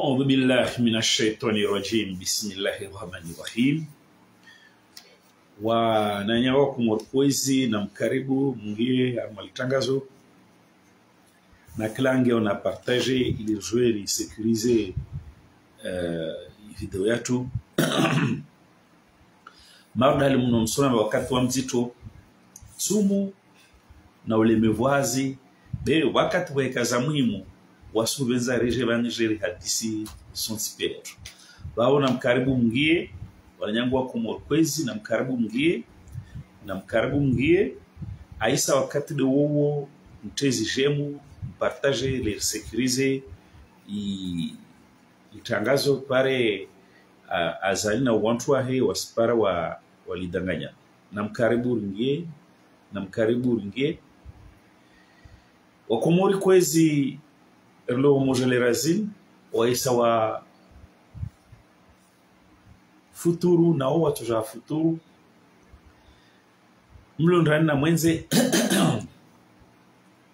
أعوذ بالله من الشيطان الرجيم بسم الله الرحمن الرحيم wananyawa kumorkwezi na mkaribu mwingie amalitangazo na klange ona partage ili jouer ili sécuriser video yetu mabda alimuno msona wakati wa mzito sumu na ulemevazi be wakati wa kaza muhimu wasubenza reje banjeri hadisi son super baona mkaribu mwingie wananyangwa kumorkwezi na mkaribu mwingie aisa wakati de wowo mtezi jemu partage les sécuriser itangazo pare azali na wantu wahe wasipara walidanganya na mkaribu ringie wakomori kwezi erlo mojelerazin waisa wa futuru na watu ja futuru mlondani na mwenze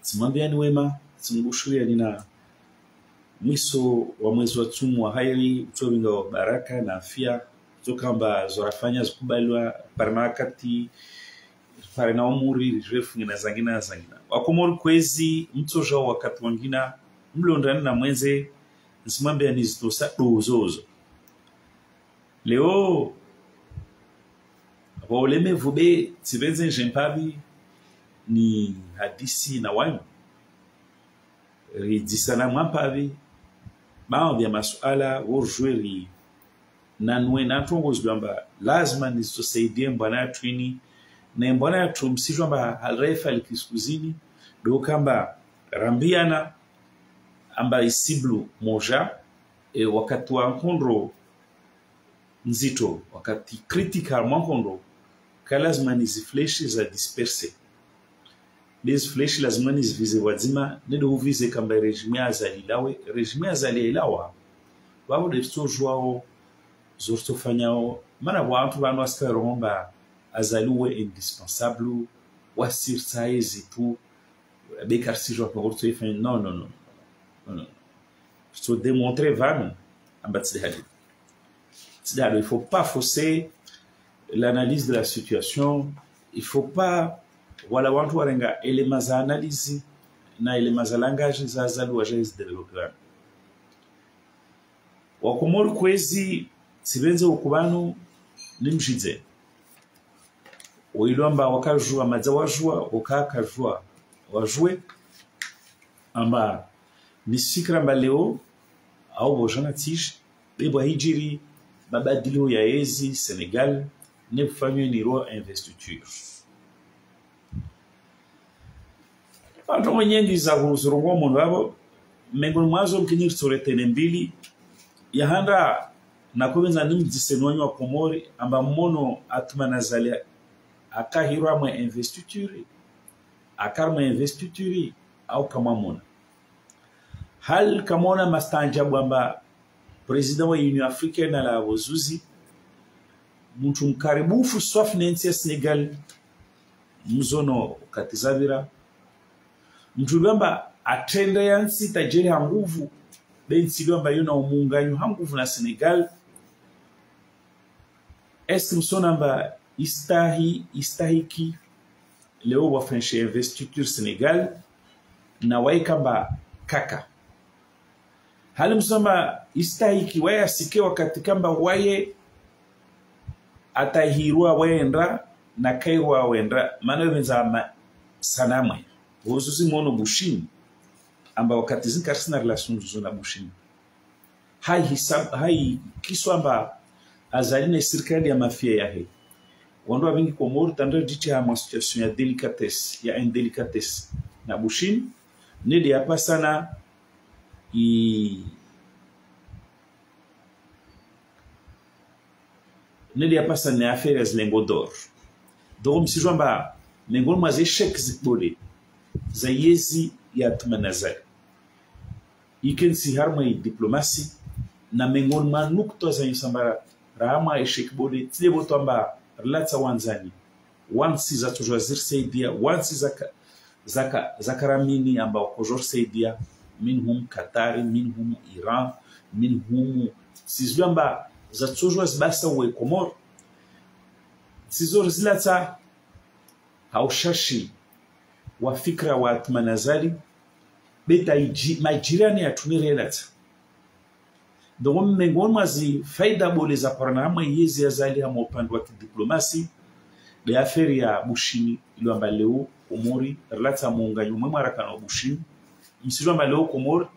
simambiani wema simgushuria nina mwiso wa mwezi wa tumu wa hairi utobinga wa baraka na afya zokamba zorafanya zikubaliwa parmakati parena umuri refu na zangina wakomori kwezi mtoja wakati wangina mlondani na mwenze simambiani zitosa dozozo leo wauleme vube tibenze jempabi ni hadisi na wanyu ridisana mwampabi bao vya masuala urjweri na nwe na tongozwamba lazima nisosaidie mbwana yatwini na mbwana yatumsijwamba halrefa likiskuzini do kamba rambiana amba isiblu moja wakati wa nkondro nzito wakati critical mwankondo kalazima nizifleshi za disperse les fleshi lazima nizivize wazima nedo uvize kamba regime azalilawa wao de sojwao zortofanyao mana watu bano askaromba azaluwe indispensable wasir saizi tu bekar sijwa kwa orto ifan non so démontrer vano ambatsi hadi il ne faut pas fausser l'analyse de la situation. Il ne faut pas voilà wantu warenga elema za analyse na elema za langage za zalu wajezi development. Wakomori kwezi sibenze ukubanu nimjize. Oilomba wakajua mazawajua wakakajua wajue amba nisikra mbaleo au bojana tije bebo hijiri babadilo ya ezi Senegal ne kufanywe ni roa investiture watu mwenyendi za kuzurongo mundu wabo mengoni mwazo mkinyiri soretene mbili yahanda na kubenza nimdisenwanyo wa Komori amba mmono atuma nazalia akahirwa mwe investiture akarma investiture au kama mona hal kamona mastanjabu amba President wa Union Africaine na la wazuzi mtu mkaribufu sofnensi ya Senegal mzono katizabira mtu lwamba atenda yansi tajiri hanguvu bensi lwamba yuna umunganyo hanguvu na Senegal eski msona mba istahiki leo wafenshe investiture Senegal na waikamba kaka hali msoma istahiki waya sike wakati kamba waye atahirua wenda na kairua wenda maneweza sanamwe hususi mono bushini amba wakati zinkarsina relation zona bushini hai kiswamba azaline serikali ya mafia yahe wando wingi Komori tandra dichi ya situation ya delicatesse ya indelicatesse na bushini nili hapa sana nili hapa sana affaire as lengo d'or donc msijwamba lengo maze check zikbole za yezi ya tumanazar ikensi harma diplomasi na mengon manukto za yusamba rama check bole tilebo tamba relatsa wanzani wansi za tujwazir saidia wansi zakaramini amba kojor saidia minhum Qatar, minhum Iran, min humu sizwamba za tsojwa zibasa we Komoro sizor zilata haushashi wa fikra wa Atmanazali beta majirani ya tunirelata dongo mengon mazi faida bole za parana yezi ya zali ya upande wa kidiplomasi de aferi ya Bushimi ilo amba leo Komori relata muunganyo mwemara kana Bushimi msijwa amba leo Komori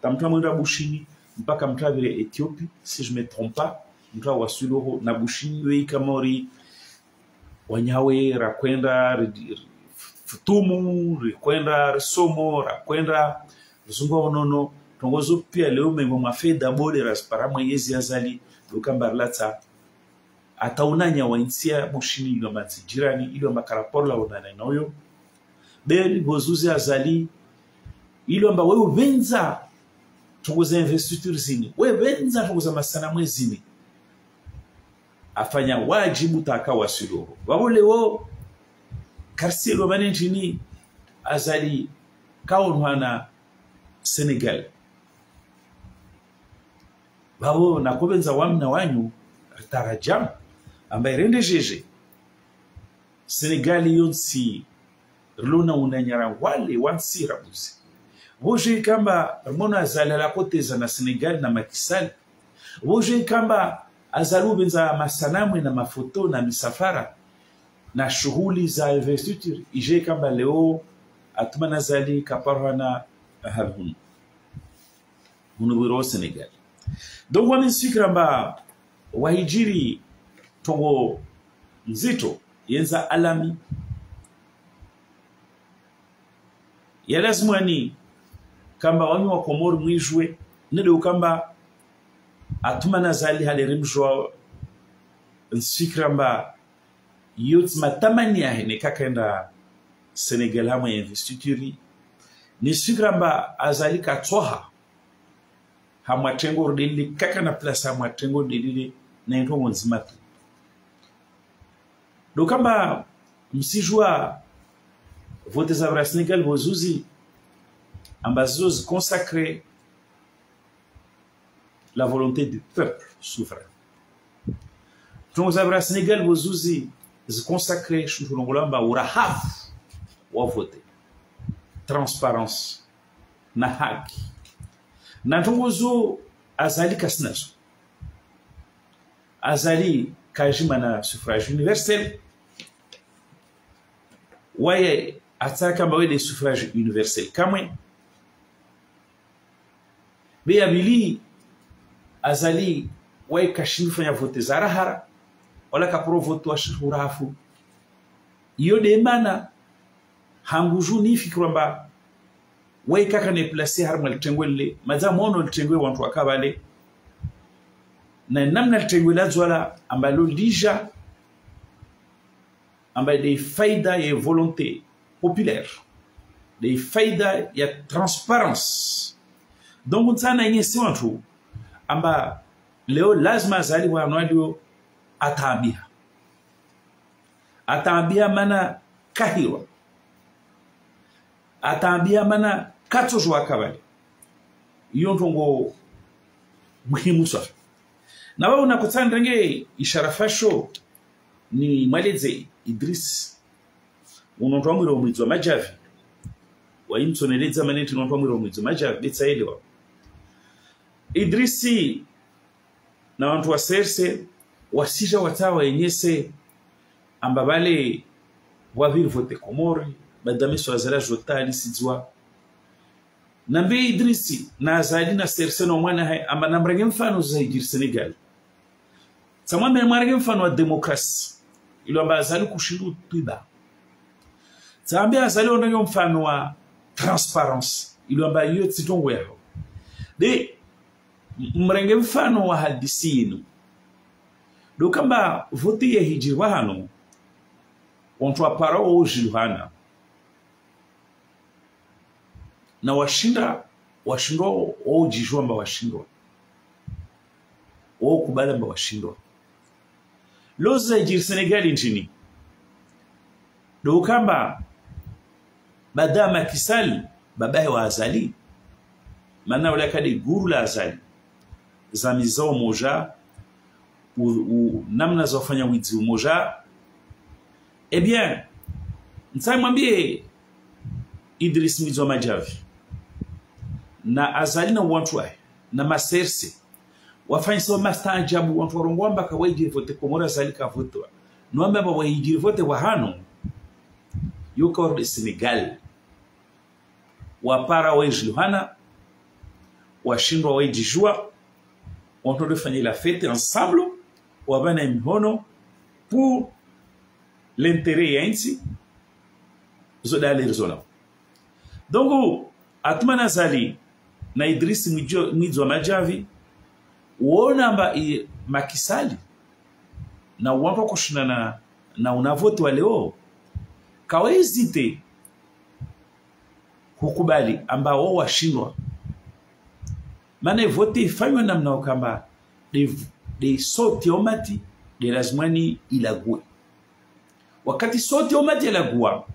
tamtua mwenda Bushimi mpaka mtua vile Ethiopie si je me trompe pas mtua wasulo na Bushimi wei Kamori wanyawe rakwenda futumu rikwenda risomo rakwenda zungo onono tongozo pia leo mengo mafeda bole rasparama yezi azali lokamba relata ataunanya wainsia Bushimi ilo mati jirani ilo makarapola unana noyo beli bozuzi azali ilo amba wewe venza tukuza investiture zini wewe venza tukuza masana mwezini afanya wajibu takawasilo wabole wo karsilo manenjini azali kaonwana Senegal babo nakobenza wamna wanyu tarajam ambaye rende jeje Senegal yonsi rlona unanyara wale wansi rabuzi boje kamba mona zalala koteza na Senegal na Makisal boje kamba azalu benza masanamu na mafoto na misafara na shughuli za investiture ije kamba leo Atmanazali kaparwana harhun munubiro Senegal donc wami fikra mba wahijiri tongo nzito yenza alami ya lazima ni kamba wami wa Komoro mwijwe nede ukamba Atmanazali halerimjwa nfikra mba yot matamani ya hene kakenda Senegal hama investiture ni fikra mba azali katsoha hama tengo dili kaka na place hama tengo dili na ntongo nzima tu dokamba msijwa vote za Senegal bozuzi ambazozi consacrer la volonté du peuple souverain. Tongo za Senegal bozuzi zi consacrer shulongolamba urahafu wa vote transparence na haki na tongozo azali kasnazo azali kajima na suffrage universel waye ataka mbawe de suffrage universel kamwe be abili azali waye kashindu fanya vote zarahara wala kapro vote wa shurafu iyo de mana hanguju ni fikramba waye kaka ne placer harma litengwele maza mono litengwe wantu akabale na namna litengwe la zwala ambalo lija amba de faida ya volonté populaire de faida ya transparence donc mtsana yesi wantu amba leo lazima zali wanwadio atambia mana kahirwa atambia mana katozwa kabali iyo ntongo muhimu sana na wao nakutana ngenge isharafasho ni Mwaleze Idris unotwamwira umwizo majavi wa imsoneleza maneti unotwamwira umwizo majavi betsaelewa Idrisi na wantu wa serse wasija watawa yenyese ambabale waviri vote Komori badame swazala jotali sizwa nambe Idrisi na azali na serse no mwana hai amba nambrage mfano za hijir Senegal samwambe mwarage mfano wa demokrasi ilo amba azali kushindu tuiba zambe azali onage mfano wa transparence ilo amba yo tsitongo yao de mrenge mfano wa hadisi yenu dokamba vote ya hijir wa hano onto apara oji hana na washindwa ojijwa mba washindwa o kubala mba washindwa loza hijir Senegal nchini dokamba badama Kisal babaye wa azali mana wala kadi guru la azali za mizao moja namna za kufanya wizi moja, eh bien ntamwambie Idris Mwizi wa Majavi na azali na watu na maserse wafanye sawa mastaajabu watu warongwamba kawaidi vote Komoro azali ka vote nuamba ba wajiri vote wa hano yuko wa Senegal wapara weji Luhana washindwa weji jua on doit faire la fête ensemble wabana mhono pour l'intérêt yansi zo dali zola. Donc atmana zali na Idris Mwizi wa Majavi uona mba makisali na wako kushina na unavote wa leo kawezite kukubali amba wao washindwa, maana vote ifanywa namna kama de sote omati de lazimani ilague. Wakati sote omati ilagua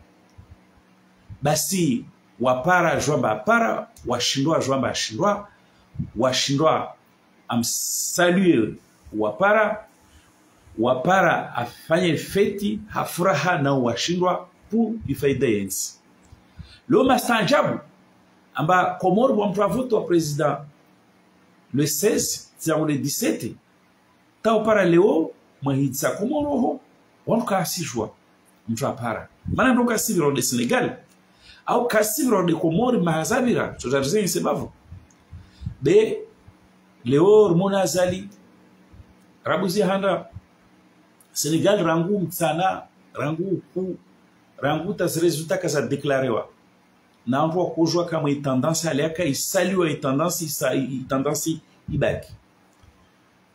basi wapara jwamba para washindwa jwamba ashindwa washindwa amsalue wapara afanye feti hafuraha na washindwa pour ifaida yensi. Leo mastanjabu amba Komoro wa mpravoto wa president le 16 tiango le 17 ta opara leo mwahitsa Komoro ho wanka asijwa mtrapara mana ndoka siviro de Senegal au kasiviro de Komoro mahazabira tujarizeni sebavo de leo mona zali rabuzi handa Senegal rangu mtsana rangu ku rangu tas resultat kaza deklarewa na mtu kujua kama tendance aliaka isaliwa tendance ibaki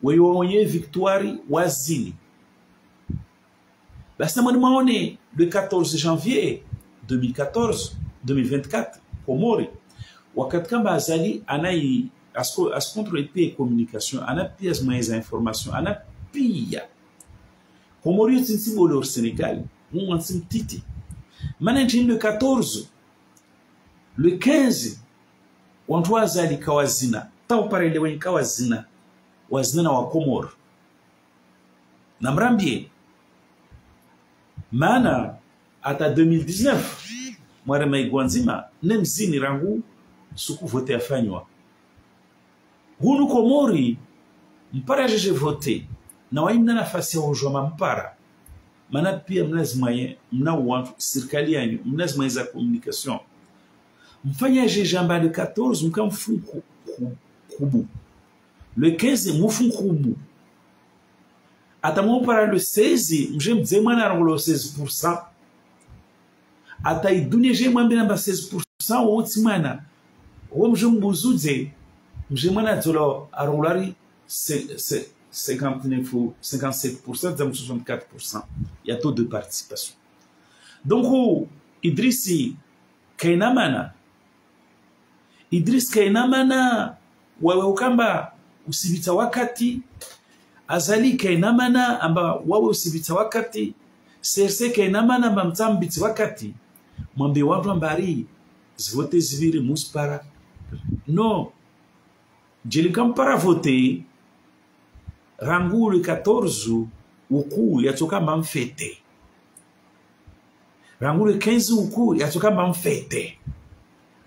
wewe victoire wazini basi mwani maone le 14 janvier 2024 Komori wakati kama azali anai as contre épée communication ana pièce mais information ana pia Komori tinsi bolor Sénégal on ansim titi managing le 14 le 15 watu wazali kawazina tau parele wenye kawazina wazina na wa Komoro na mrambie maana ata 2019 mware maigwanzima nemzini rangu suku vote afanywa hunu Komori mpara jeje vote na waimna nafasi ya ujoma mpara maana pia mnazimanye mna watu serikali yanyu mnazimanye za communication mfanya jamba le 14 mkamfunku kubu le 15 mufunkubu atamo para le 16 mje mzemana rangulo 16% ata idunia je mwambina ba 16% wotimana wo mje mbuzuze mje mwana dzolo arulari 57% dans 64%. Il y a taux de participation. Donc, Idris Kainamana, wewe ukamba usibita wakati, azali Kainamana amba wawe usibita wakati, serse Kainamana amba mtambiti wakati, mwambi watu ambari, zivote ziviri muspara. No, jelikampara vote, rangu le 14 uku yatoka mfete. Rangu le 15 uku yatoka mfete.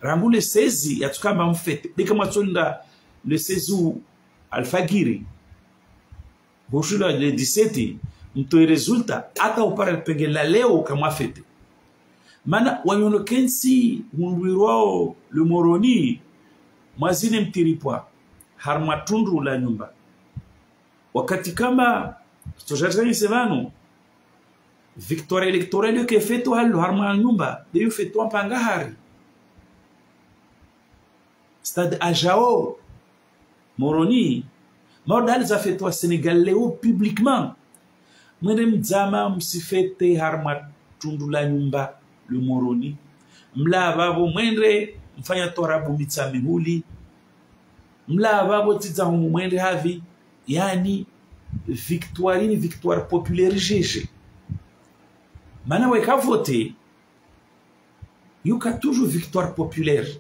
Rangu le 16 yatoka mfete. Dika matonda le 16 alfagiri. Boshula le 17 mtoe resulta ata upara penge la leo kama fete. Mana wanyono kensi unwirwao le moroni mwazine mtiripwa harmatundu la nyumba. Wakati kama tutojazani sevano victoire électorale que fait to halu harma nyumba de fait to pangahari stade Ajao Moroni modal za fait to Sénégal leo publiquement mwende mzama msifete harma tundula nyumba le Moroni mla babo mwende mfanya torabu mitsamihuli mla babo tiza mwende havi yani victoire populaire GG. Mana weka vote yuka toujours victoire populaire.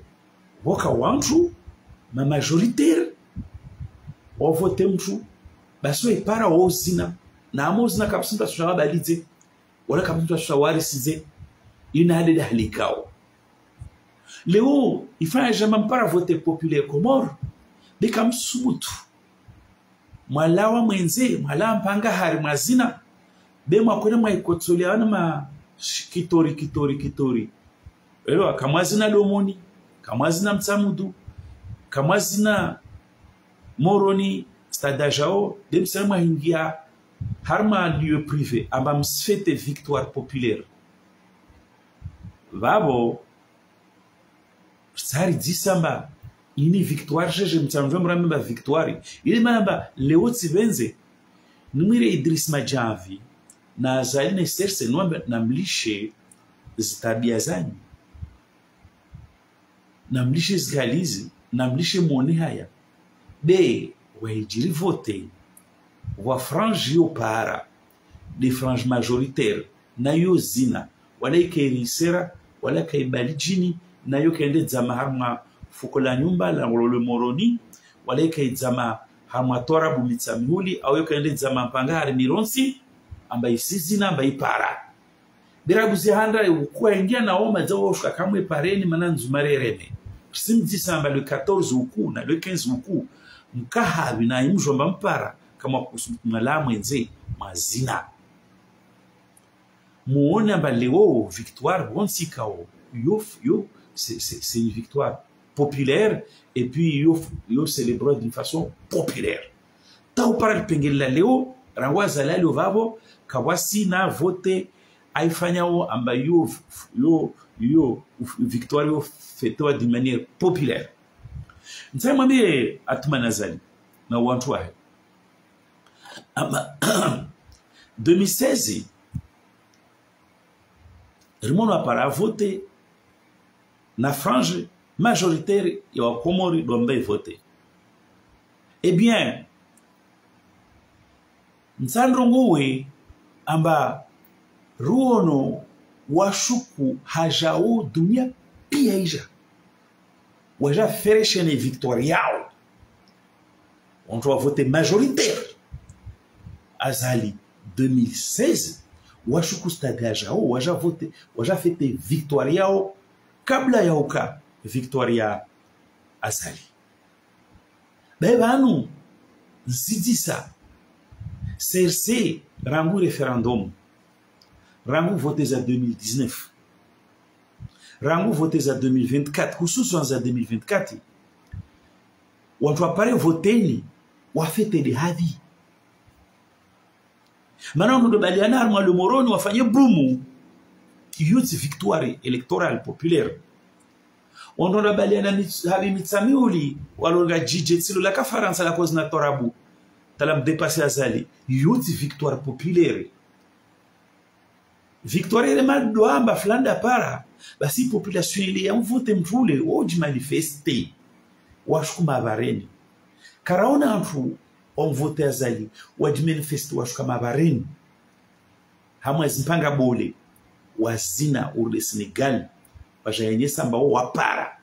Waka wantu ma majoritaire vote mtu basi ipara ozina na amozina kabisa mtashuka balize wala kabisa mtashuka warisize ina hadi halikao leo ifanya jama mpara vote populaire Comore beka msubutu mwalawa mwenze mwala mpanga hari mwazina be mwakwena mwaikotsoleana ma kitori elo kamwazina domoni kamwazina mtsamudu kamwazina moroni stadajao demsema hingia harma lieu privé amba msfete victoire populaire vabo sari disamba ini victoire jeje mtsamvemra memba victoire ile mamba leo tsibenze numire Idris Majavi na zaline serse nombe na mlishe zitabia zanyu na mlishe zgalizi na mlishe mwone haya be wajiri vote wa frange yo para de frange majoritaire na yo zina wala ikerisera wala kaibalijini na yo kende zama harma fukola nyumba la ngolo moroni wala ikaizama harma tora bumitsa mihuli au yo kende zama mpanga hari mironsi amba isizina amba ipara biraguzi handa ukuwa ingia na oma zawo shuka kamwe pareni mananzumare reme simdi samba le 14 uku na le 15 uku mkahabi na imjomba mpara kama kusumala mwenze mazina muone amba leo victoire bonsikao yo c'est une victoire populaire et puis yo célébrer d'une façon populaire tau para pengela leo rawaza la vavo kawasi na vote aifanyao amba yo victoire yo fêtée d'une manière populaire. Ntsai mwambie Atuma Nazali na watu wahe ama 2016 rimono apara vote na frange majoritaire ya Wakomori dombe vote. Eh bien Nsandrongowe amba ruono washuku hajao dunia pia ija waja fereshene victorial on doit voter majoritaire azali 2016 washuku stade hajao waja voter waja fete victorial kabla ya uka victoria azali bebanu nsidisa CRC rangu référendum rangu voté à 2019 rangu voté à 2024 hususan za 2024 watu apare voteni wafete de hadi mana ndo baliana harma le moroni wafanye bumu youth victoire électorale populaire on ndo baliana hali mitsamiuli walonga jijetsilo la ka faransa la cause na torabu talam dépasser azali youth victoire populaire victoire ile madoamba flanda para basi population ile ya mvote mvule oji manifester washukuma bareni karaona mfu on vote azali waji manifester washukuma bareni hamwe zimpanga bole wazina ule Senegal bajayenyesa mbao wapara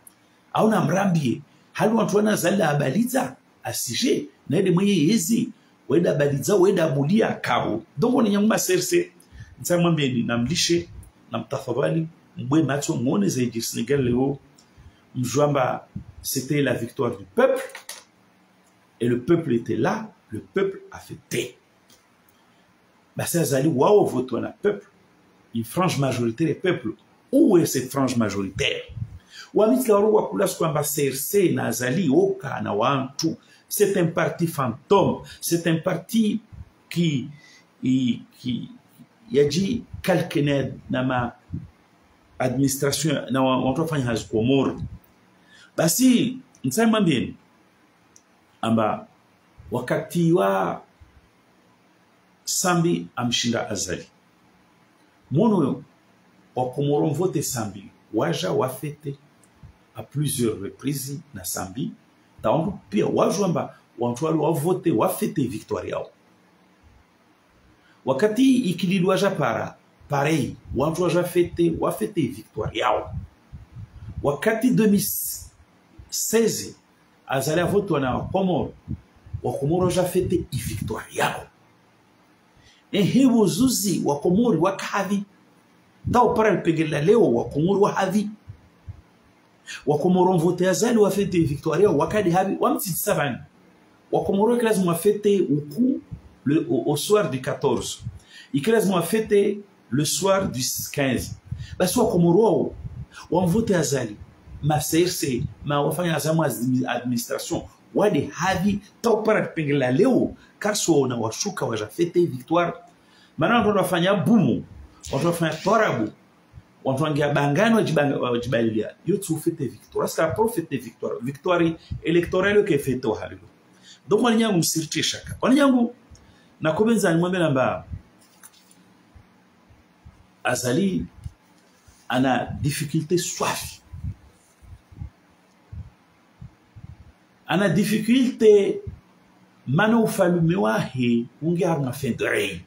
au na mrambie hali watu wanazala abaliza asije nende mwenye hizi wenda baliza wenda abulia kabo donc ni nyanguma serse nsamwambie ni namlishe na mtafadhali mbwe macho muone zaidi Senegal leo mjwamba c'était la victoire du peuple et le peuple était là le peuple a fêté basa zali wao vote na peuple une frange majorité des peuples où est cette frange majoritaire wamitla ruwa kula kwamba CRC na zali oka na wantu c'est un parti fantôme, c'est un parti qui yaji kalkene na ma administration na watu wafanya hazi Comore basi nsema mbini amba wakati wa Sambi amshinda azali mono wa Comore vote Sambi waja wafete à plusieurs reprises na Sambi taondu pia wajwamba watu wale wavote wafete victoire yao wakati ikililwa japara pareil watu wajafete wafete victoire yao wakati 2016 azali vote na Comore wa Komoro ja fete I victoire yao hewo zuzi wa Komori wakahavi tao para pegela leo wa Komori wa havi wa Komoro mvote azali wa fete victoire yao wakadi havi wa mtiti savani wa Komoro lazima fete au soir du 14 lazima fete le soir du 15 basi wa Komoro wa mvote azali ma CRC ma wafanya azamu administration wade havi tao para pengela leo kaso na washuka wajafete victoire maana watu wanafanya bumu watu wanafanya torabu watu wangia bangano wajibalilia yote ufete victoire ska profete victoire électorale que fete halilu donc wani yangu msirti shaka wani yangu na kobenza ni mwambie namba azali ana difficulté soif ana difficulté mana ufalume wahe unge harma fendrei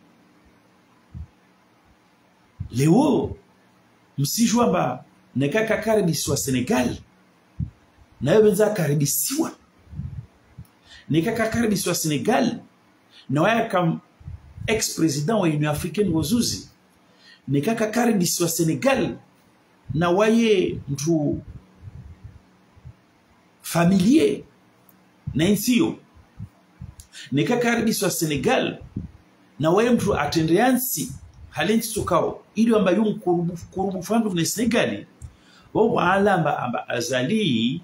leo msijua ba nekaka karibiswa Senegal na yobenza karibisiwa nekaka karibiswa Senegal na waya kam ex-president wa Union Africaine wozuzi nekaka karibiswa Senegal na waye mtu familier na insio nekaka karibiswa Senegal na waye mtu atendeansi halenti sokao ili amba yung kurubu fandu na Senegali wa alamba azali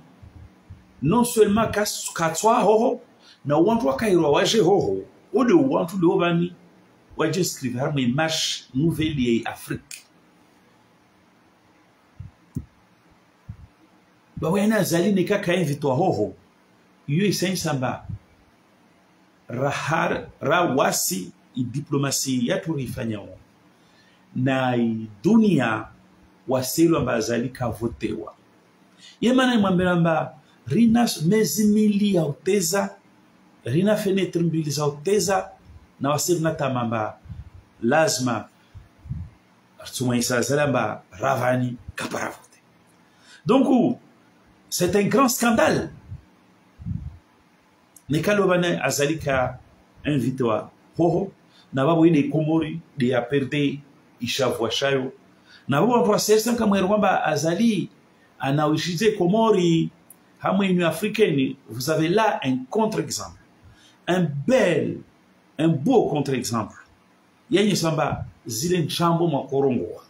non seulement katwa hoho na wantu wakairwa waje hoho ode wantu leobani waje scrive harme marche nouvelle et Afrique ba wena azali ne kaka invito hoho yu isensamba rawasi I diplomasi yatu rifanyao na dunia waselo amba azali kavotewa yemana mwambela amba rina mezi mili ya uteza rina fenetre mbili za uteza na waselo natamamba lazima artumaisa zalamba ravani kaparavote donc c'est un grand scandale nekalobane azali ka invité wa hoho na babu ile Komori de ya perde ishavwa shayo na babu watu wa sersa kama kwamba azali anawishize Komori hamwe Union Africaine. Vous avez là un contre-exemple, un beau contre-exemple yenye samba zile nchambo makorongo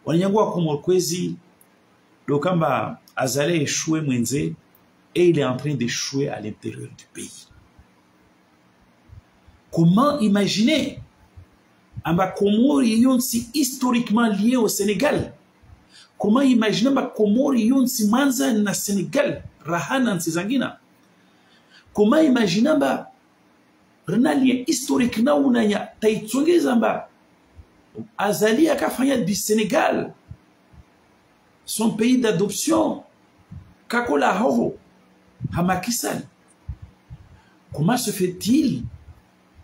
wananyangua Komori kwezi dokamba azali échoué mwenze et il est en train d'échouer à l'intérieur du pays. Comment imaginer amba Komori yonsi historiquement lié au Sénégal? Comment imaginer amba Komori yonsi manza na Sénégal rahana nsizangina? Comment imaginer amba rena lié historique na unanya taitsongeza amba azali akafanya du Sénégal son pays d'adoption kakola hoho hamakisal? Comment se fait-il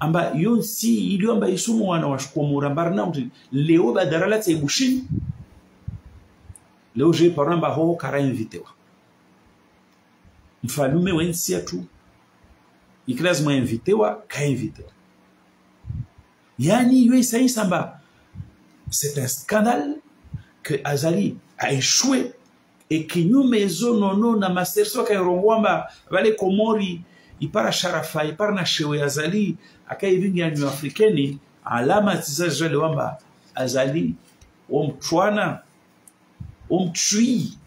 amba yonsi ili amba isumu wana washukomura mbarna mtu leo badarala tsebushini leo je paramba hoho kara invitewa mfalume wensi atu ikilazima invitewa ka invitewa yani yoi sayi samba c'est un scandale que azali a échoué et que nous maison nono na masterso ka rongwamba vale Komori ipara sharafa ipara na shewe azali akaivingi ya Union Africaine alama tizajale wamba azali omchwana omchui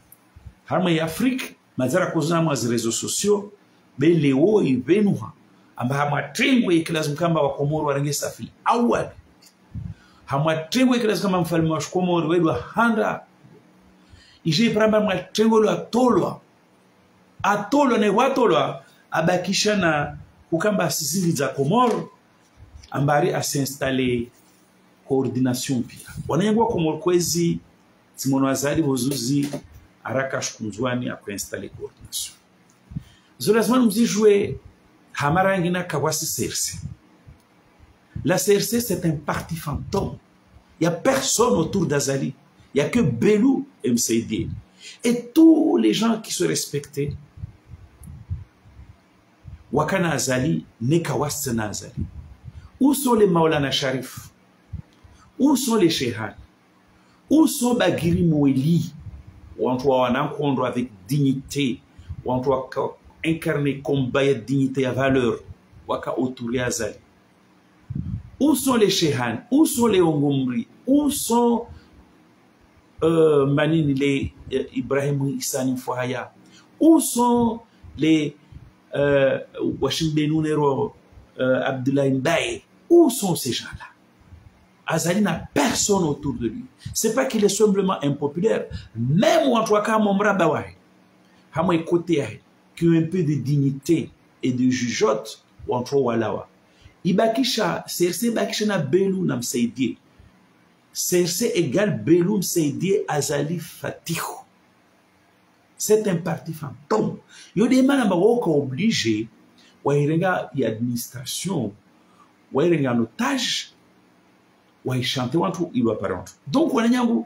harma ya Afrique mazara kozuna mwazi réseaux sociaux beleo ibenuha amba hamatengwe ikilazim kamba wa Komori warange safili awali hamatengwe ikilazim kamba mfalme wa Komori wedwa handa ije pramba mwatengo lo atolwa ne watolwa abakisha na kukamba sisili za Komoro ambari asinstale coordination pia wananyangwa Komoro kwezi timono azali bozuzi araka shkunzwani akuinstale coordination zolazman mzijwe hamarangina kawasi CRC. La CRC c'est un parti fantôme, il y a personne autour d'Azali, il y a que Belou et MCD et tous les gens qui se respectaient wakana azali neka wasana azali. Où sont les Maulana Sharif? Où sont les Shehan? Où sont Bagiri Moueli? Où on doit en avec dignité, où on doit incarner combat et dignité et valeur, waka autour azali. Où sont les Shehan? Où sont les Ongomri? Où sont Manini les Ibrahim Issani Fouhaya? Où sont les Washim Benounero Abdoulaye Mbaye? Où sont ces gens-là? Azali n'a personne autour de lui. C'est pas qu'il est simplement impopulaire. Même en trois cas, mon brabawai, hamwe côté qui ont un peu de dignité et de jugeote, ou en trois walawa. Ibakisha, serse bakisha na belou nam seidie. Serse égale belou seidie Azali Fatihu. C'est un parti fantôme. Yo demande à woko obligé, wa irenga y administration, wa irenga notage, wa chante wantu iwa parent. Donc wana nyangu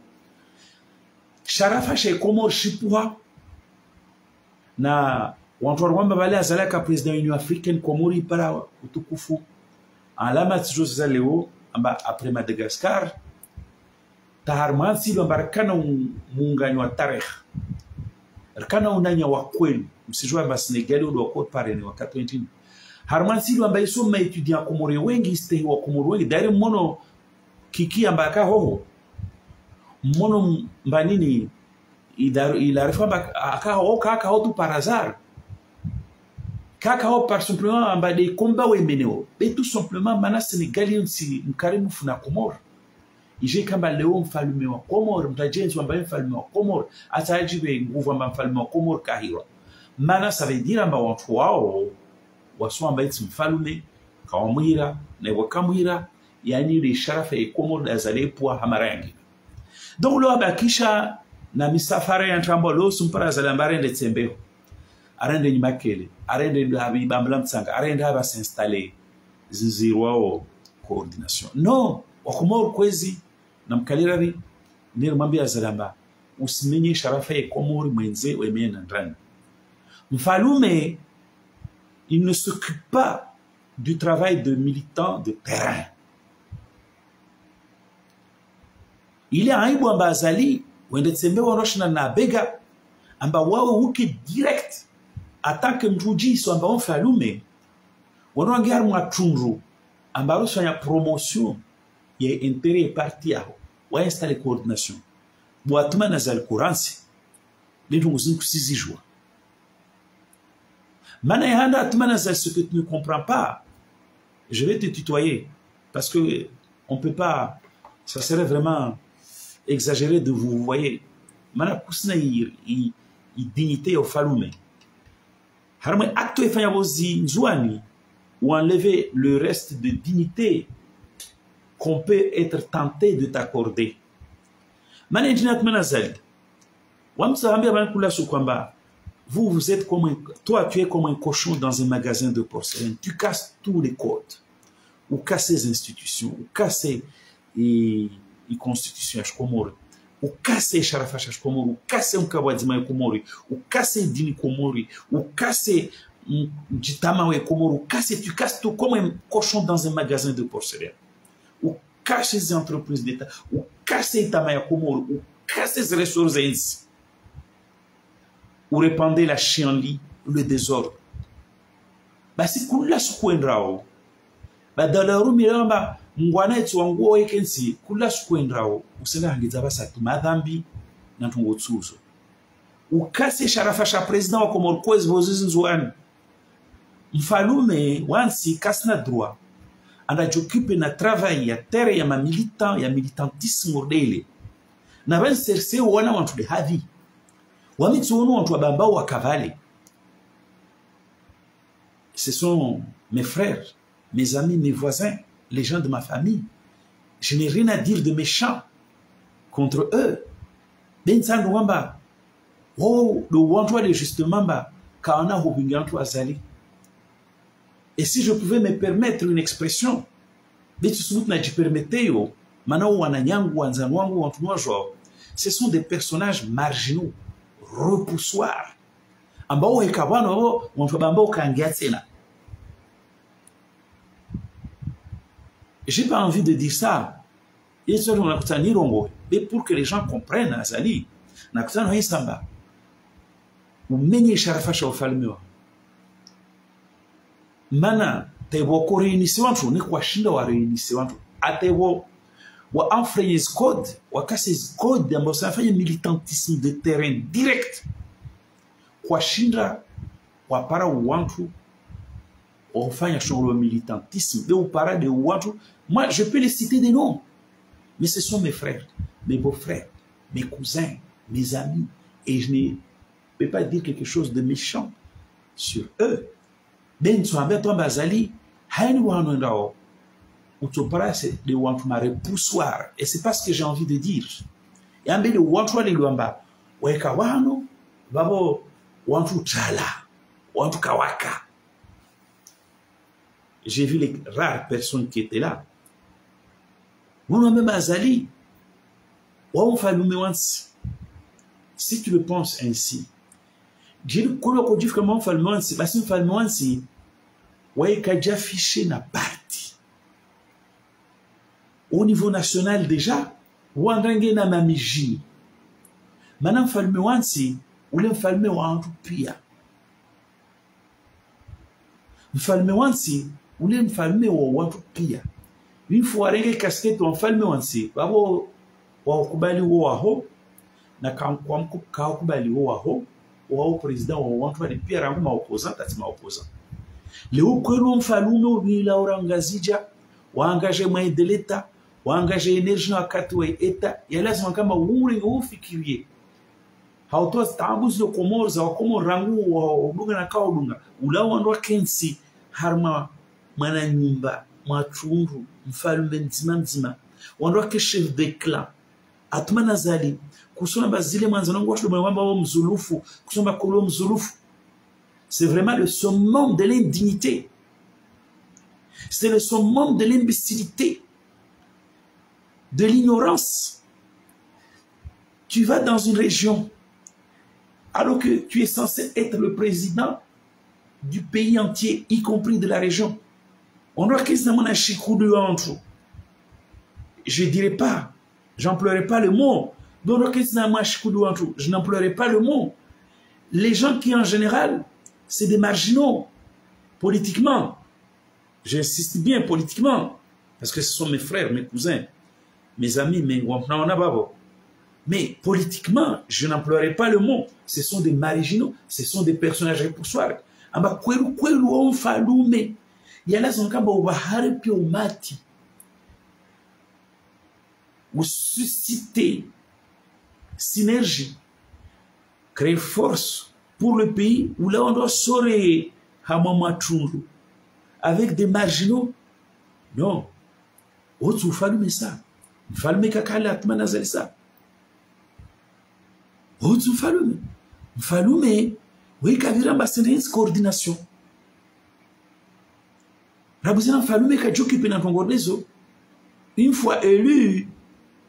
Sharafa chez Komor Shipua na wantu wamba bale azalaka president Union Africaine Komori para utukufu alama tijose leo amba après Madagascar taharman silo mbarakana muunganyo wa tarehe kana unanya wa kweli msijua ba Senegal ndio wako pare ni wakati 20 harman silo ambaye soma étudiant Komori wengi stay wa Komori wengi dari mono kiki ambaka hoho mono mbanini ilarifa aka ho kaka ho tu par hasard kaka ho par simplement amba de combat we meneo et tout simplement mana Sénégalien si mkarimu funa Komor ije kamba leo mfalme wa Komor mtajenzi ambaye mfalme wa Komor atajibe nguvu amba mfalme wa Komor kahira mana ça veut dire amba watu wao waso ambaye mfalme kawamwira na wakamwira yani le sharafa e Komor d'azale pour hamarangi. Donc lo abakisha na misafara ya ntrambo lo sumpara zalambare de tsembeo arende nyimakele arende habiba mlamtsanga arende haba s'installer zinzirwao coordination non wakomor kwezi na mkaliravi ndio mwambia zalamba usimenye sharafa e Komor mwenze wemena ndani mfalume il ne s'occupe pas du travail de militant de terrain. Il est aibu amba azali wende tsembe wanoshina na bega amba wawe huke direct atake mtuji so amba onfalume wanwangia mwatunru amba roshanya promotion ye intérêt parti yao wa installer coordination boatuma na zal courancy lindu nguzinku sizijwa mana yanda atuma na zal ce que tu ne comprends pas je vais te tutoyer parce que on peut pas ça serait vraiment exagéré de vous voyez mana kusina i dignité au falume harme acte efanya bozi nzuani ou enlever le reste de dignité qu'on peut être tenté de t'accorder mana injinat manazali wamsahambia bana kula kwamba vous êtes comme toi tu es comme un cochon dans un magasin de porcelaine tu casses tous les codes ou casses les institutions ou casses e constitution ya Komori o kase sharafa ya Komori o kase mkabadima ya Komori o kase dini Komori o kase ditama ya Komori o kase tu casses tout comme un cochon dans un magasin de porcelaine o kase les entreprises d'État o kase itama ya Komori o kase les ressources o répandre la chienlit le désordre basi kula sikuendrao badalaru miramba ngwana etu wanguo yekensi kula sikuendrao usena hangiza basatu madhambi na tungotsuzo ukase sharafa sha president wa Komor kwezi bozizi nzuani mfalume wansi kasna droit anajokipe na travail ya terre ya militant ya militantisme modele na ben serse wana wantu de havi wamitsuonu wantu abamba wa kavale ce sont mes frères mes amis mes voisins les gens de ma famille. Je n'ai rien à dire de méchant contre eux. Ben Sandwamba, oh, le wantois de justement, Kaana Hobinganto Azali. Et si je pouvais me permettre une expression, ce sont des personnages marginaux, repoussoirs. Ambao hekabano, wantu bambao kangiatsena. j'ai pas envie de dire ça. Et ça, on a mais pour que les gens comprennent, Azali, on a Isamba. Ou menye sharafasha ufalmiwa. Mana, tewo ko reinisi wantu, ni kwa shinda wa reinisi wantu. Atewo, wa enfrayer code, wa kase code, ambao sanafanya militantisme de terrain direct. Kwa shinda, wa para wantu, wa fanya shughuli militantisme, de ou para de wantu. Moi, je peux les citer des noms. Mais ce sont mes frères, mes beaux-frères, mes cousins, mes amis. Et je ne peux pas dire quelque chose de méchant sur eux. Ben Tswambe Tomba Azali, Haini Wanondao, ou Topara, c'est de Wantuma repoussoir. Et c'est pas ce que j'ai envie de dire. Et en de Wantwa de Luamba, Weka Wano, Babo, Wantu Chala, Wantu Kawaka. J'ai vu les rares personnes qui étaient là. Mon même Azali, si tu le penses ainsi, j'ai le colloque du comment falmansi, parce que falmansi, ouais, qu'a déjà fiché na parti. Au niveau national déjà, ou en rangue na mamiji. Maintenant, falmansi, ou l'en falme ou en tout pire. Falmansi, ou l'en falme ou en tout pire. Une fois rege casquette en falme wansi babo wa kubali wo aho na kwa kubali wo aho wa president wa wantu wa pia rangu ma opposant ati ma opposant leo kwenu mfalume bila orangazija waangaje mwa de l'etat waangaje energie wakati wa eta ya lazima kama uri ufikirie hautoa stambuzi yo Comores wa Comores rangu wa udunga na kaudunga ulawa ndo kensi harma mwana nyumba Machundu, mfalume nzima wandoa ke chef de clan Atman Azali kusoma bazile mwanzanongo washu mwamba wa mzulufu kusoma kolo mzulufu. C'est vraiment le summum de l'indignité, c'est le summum de l'imbécilité, de l'ignorance. Tu vas dans une région alors que tu es censé être le président du pays entier, y compris de la région. On doit qu'il y ait un chikou de entre. Je ne dirais pas, j'emploierai pas le mot. Je n'emploierai pas le mot. Les gens qui en général, c'est des marginaux, politiquement. J'insiste bien politiquement, parce que ce sont mes frères, mes cousins, mes amis, mais politiquement, je n'emploierai pas le mot. Ce sont des marginaux, ce sont des personnages repoussoirs. Yala zonkamba ubahari pia umati ou susciter synergie, créer force pour le pays où là on doit sorer Hamamatundu avec des marginaux. Non, autre falume ça, falume kakala Atman Azali ça, autre falume oui kavira mbasene coordination. Rabuzina falume kajoki pena tongodezo. Une fois élu,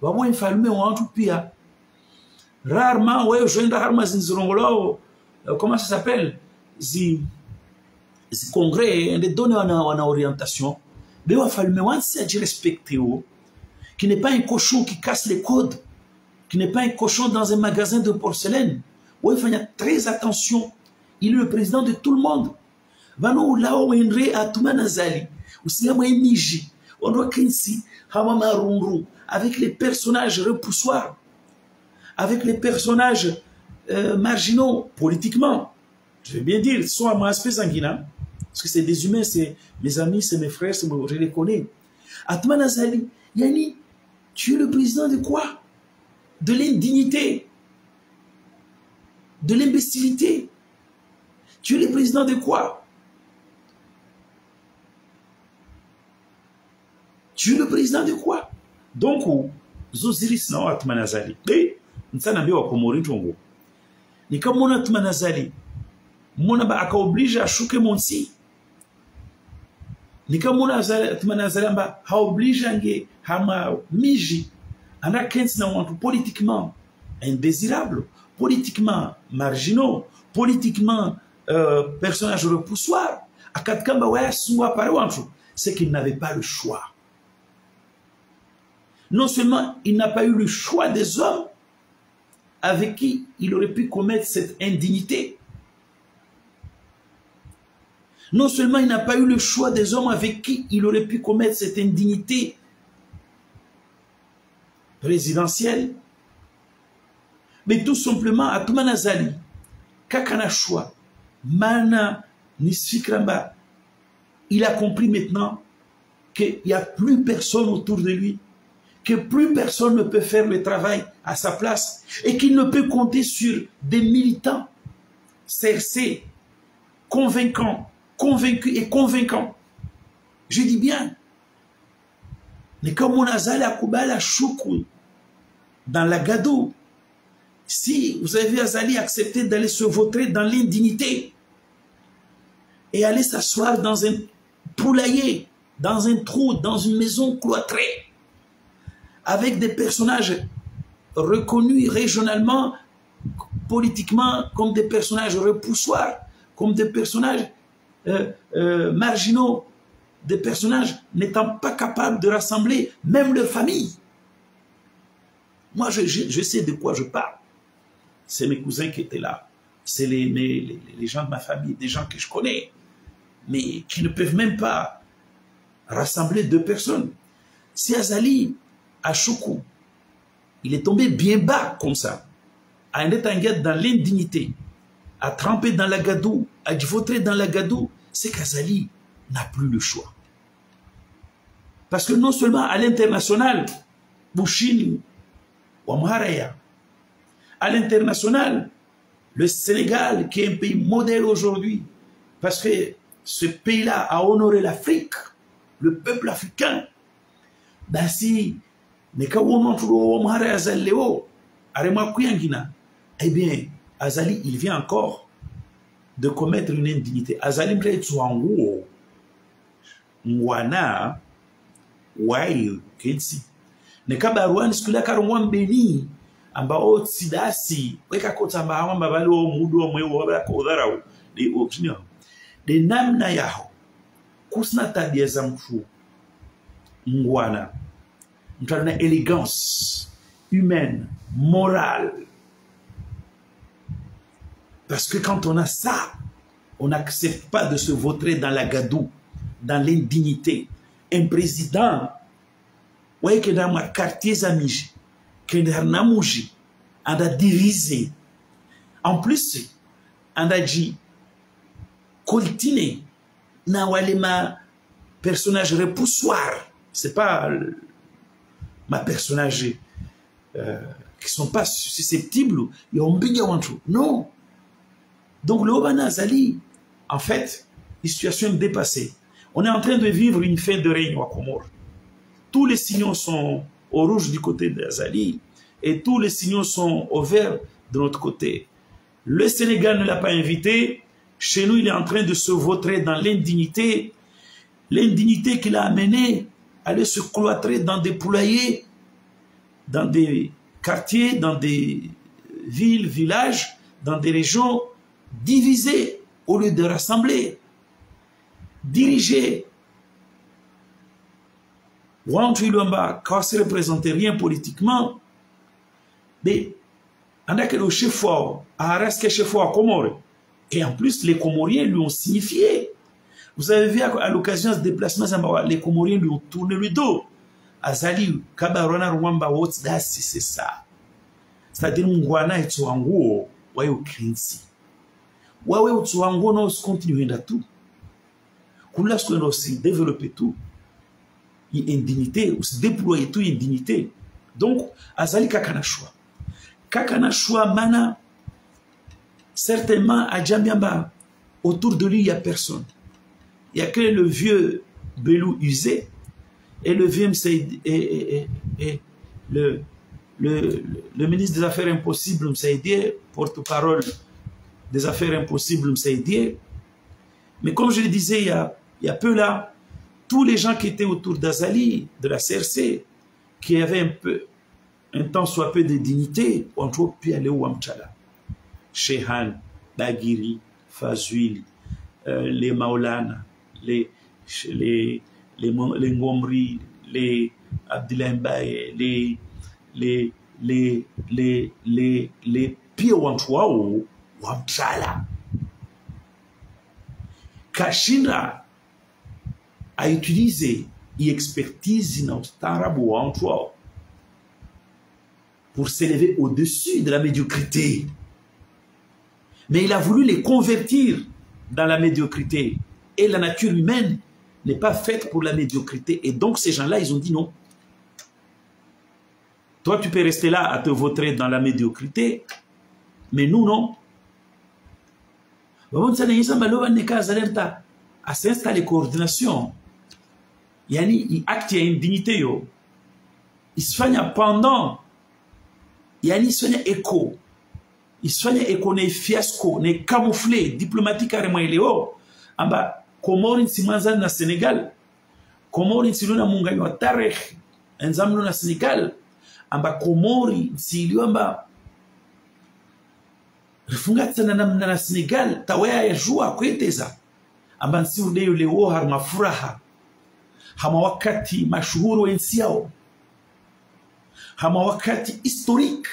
babo un falume ou en tout pire. Rarement, ouais, je viens rarement zinzirongolo. Comment ça s'appelle? Zi congrès, de donner une orientation. Mais un falume ou c'est à respecter qui n'est pas un cochon qui casse les codes, qui n'est pas un cochon dans un magasin de porcelaine. Ouais, il faut faire très attention. Il est le président de tout le monde. Vano ulao wenre Atman Azali, usiama emiji, on kensi, hamama runru, avec les personnages repoussoirs, avec les personnages marginaux, politiquement. Je vais bien dire, soit mon aspect sanguin, parce que c'est des humains, c'est mes amis, c'est mes frères, je les connais. Atman Azali, Yani, tu es le président de quoi? De l'indignité, de l'imbécilité. Tu es le président de quoi? Tu es le président de quoi? Donc, Zosiris na Atman Azali. Mais, nsana biwa komori tongo. Ni kama mona Atman Azali, mona ba aka oblige à shuke monsi. Ni kama mona Atman Azali amba ha oblige ange hama miji. Ana kensi na wantu politiquement indésirables, politiquement marginaux, politiquement personnages repoussoirs. Akatkamba waya suwa pare wantu. C'est qu'ils n'avaient pas le choix. Non seulement il n'a pas eu le choix des hommes avec qui il aurait pu commettre cette indignité. Non seulement il n'a pas eu le choix des hommes avec qui il aurait pu commettre cette indignité présidentielle, mais tout simplement, Atumana Zali, Kakana choix, Mana Nisfikramba, il a compris maintenant qu'il n'y a plus personne autour de lui, que plus personne ne peut faire le travail à sa place et qu'il ne peut compter sur des militants cercés, convaincants, convaincus et convaincants. Je dis bien, mais comme on a Zali Akubala Choukou dans la Gadou, si vous avez vu Azali accepter d'aller se vautrer dans l'indignité et aller s'asseoir dans un poulailler, dans un trou, dans une maison cloîtrée, avec des personnages reconnus régionalement, politiquement, comme des personnages repoussoirs, comme des personnages marginaux, des personnages n'étant pas capables de rassembler même leur famille. Moi, je sais de quoi je parle. C'est mes cousins qui étaient là. C'est les gens de ma famille, des gens que je connais, mais qui ne peuvent même pas rassembler 2 personnes. Si Azali, à Choukou, il est tombé bien bas comme ça, à un étanguette dans l'indignité, à tremper dans la gadou, à vautrer dans la gadou, c'est qu'Azali n'a plus le choix. Parce que non seulement à l'international, Bouchini, Ouamharaya, à l'international, le Sénégal, qui est un pays modèle aujourd'hui, parce que ce pays-là a honoré l'Afrique, le peuple africain, ben si, eh bien, Azali, il vient encore de commettre une indignité. Azali mtaitzwanguo, ngwana, wai, kensi. Nekabaruan skula karwambeni, ambao tsidasi weka kota mbahamba bali wo mudu mwe wo bala ko dharau de opinion de namna yao kusna tabia za mtu ngwana mtu ana élégance humaine morale, parce que quand on a ça, on n'accepte pas de se vautrer dans la gadou, dans l'indignité. Un président ouais que dans ma quartier amige que Namuji a divisé. En plus, on a dit coltiner na walema personnage repoussoir. C'est pas ma personnage qui sont pas susceptibles. Non. Donc le Obana Azali, en fait, une situation dépassée. On est en train de vivre une fin de règne à Comores. Tous les signaux sont au rouge du côté d'Azali et tous les signaux sont au vert de notre côté. Le Sénégal ne l'a pas invité. Chez nous, il est en train de se vautrer dans l'indignité. L'indignité qu'il a amené à aller se cloîtrer dans des poulaillers, dans des quartiers, dans des villes, villages, dans des régions divisées au lieu de rassembler, diriger. Wantu Ilomba, quand se représentait rien politiquement, mais on a que le chef fort, à Araske chef fort à Comores. Et en plus, les Comoriens lui ont signifié. Vous avez vu à l'occasion de ce déplacement, les Comoriens lui ont tourné le dos. Azali, Kabarona Rwamba Wotsdasi, c'est ça. C'est-à-dire, Mungwana et Tsuango, Wayo Krinsi. Wayo Tsuango, nous continuons à tout. Kula ce qu'on aussi développer tout. Indignité, ou se déployer tout indignité. Donc, Azali Kakanashwa. Kakanashwa Mana, certainement à Djambiamba, autour de lui, il n'y a personne. Il n'y a que le vieux Belou usé et le vieux Msaïdi, et le ministre des Affaires Impossibles Msaïdi, porte-parole des Affaires Impossibles Msaïdi. Mais comme je le disais il y a peu là, tous les gens qui étaient autour d'Azali, de la CRC, qui avaient un temps soit peu de dignité, ont pu aller au Amchala. Shehan, Bagiri, Fazouil, les Maolana, les Ngomri, les Abdoulaye Mbaye, les pieds ou Wamchala. Kashindra a utilisé l'expertise dans Tarabo pour s'élever au-dessus de la médiocrité. Mais il a voulu les convertir dans la médiocrité. Et la nature humaine n'est pas faite pour la médiocrité. Et donc ces gens-là, ils ont dit non. Toi, tu peux rester là à te vautrer dans la médiocrité, mais nous, non. À s'installer coordination. Il y a une acte, il y a une dignité. Il se fait pendant. Il y a une écho. Il se fait écho, ne fiasco, ne camouflé, diplomatique carrément il est haut. En bas, Comorin Simanzan na Sénégal. Comorin Siluna Munganyo Tarek. Enzamlo na Sénégal. En bas, Comori Siliamba. Refungata na Sénégal. Tawaya ya jua kweteza. En bas, si udeyo leo harma furaha. Hama wakati mashuhuru wensiao. Hama wakati historique.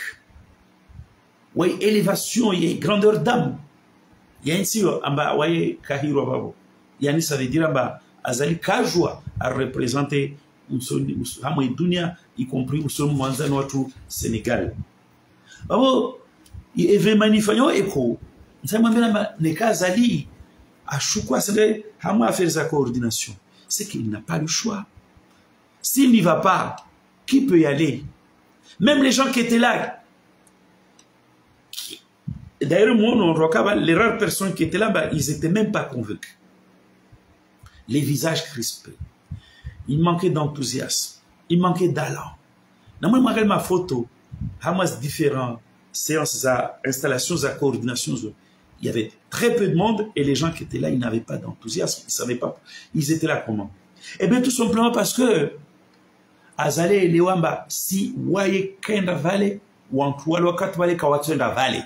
Ouais, élévation, il y a grandeur d'âme. Il y a ainsi, amba, ouais, kahiro babo. Yani, ça veut dire, amba, azali kajwa à représenter Hamwe Dunia, y compris Usomu Mwanzano watu Sénégal. Babo, il est manifanyo eko. Nous mbena neka azali, à choukwa, c'est Hamwe à faire sa coordination. C'est qu'il n'a pas le choix. S'il n'y va pas, qui peut y aller? Même les gens qui étaient là, d'ailleurs, moi, les rares personnes qui étaient là, bah, ils n'étaient même pas convaincus. Les visages crispés. Il manquait d'enthousiasme. Il manquait d'allant. Dans ma photo, Hamas différentes séances, installations, coordination. Il y avait très peu de monde et les gens qui étaient là, ils n'avaient pas d'enthousiasme. Ils ne savaient pas. Ils étaient là comment? Eh bien, tout simplement parce que Azale et Lewamba, si Waye Kenda Valley, ou en Kualokat Valley, Kawatunda Valley.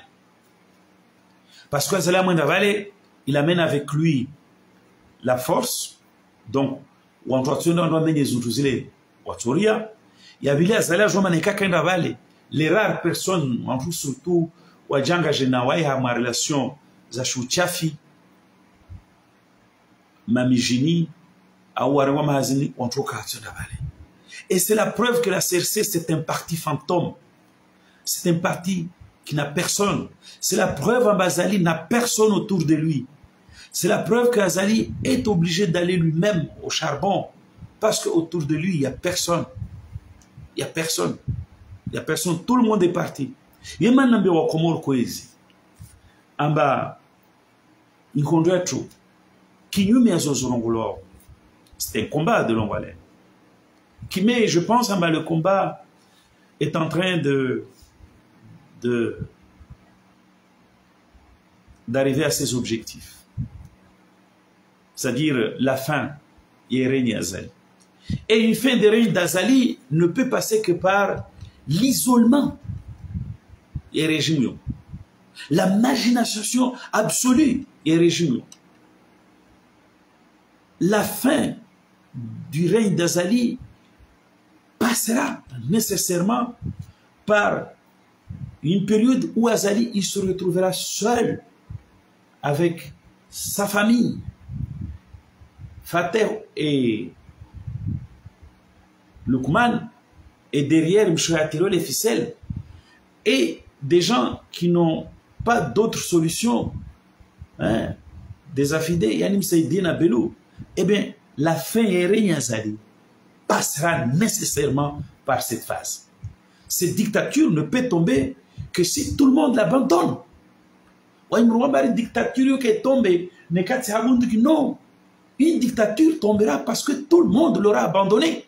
Parce que Azale Amanda Valley, il amène avec lui la force. Donc, ou en Kuatunda, on doit mener les outils, Watoria. Il y avait les Azale Jomaneka Kenda Valley. Les rares personnes, en plus surtout, Wajanga Genawai a ma relation, Zachou Tchafi, Mamijini, Aouarewa Mahazini, on trouve Kuatunda Valley. Et c'est la preuve que la CRC, c'est un parti fantôme. C'est un parti qui n'a personne. C'est la preuve qu'Azali n'a personne autour de lui. C'est la preuve qu'Azali est obligé d'aller lui-même au charbon. Parce qu'autour de lui, il n'y a personne. Il n'y a personne. Il n'y a personne. Tout le monde est parti. Il y a maintenant des Komor Koezi. En bas, il conduit tout. C'est un combat de longue haleine. Mais je pense que le combat est en train d'arriver à ses objectifs. C'est-à-dire la fin du règne d'Azali. Et une fin de règne d'Azali ne peut passer que par l'isolement et régime. La marginalisation absolue et régime. La fin du règne d'Azali passera nécessairement par une période où Azali il se retrouvera seul avec sa famille. Fater et Lukman et derrière M. Attiro les ficelles et des gens qui n'ont pas d'autre solution, hein, des affidés, Yanim Seydina Belou. Eh bien, la fin et règne Azali passera nécessairement par cette phase. Cette dictature ne peut tomber que si tout le monde l'abandonne. Une dictature qui est tombée, non. Une dictature tombera parce que tout le monde l'aura abandonné.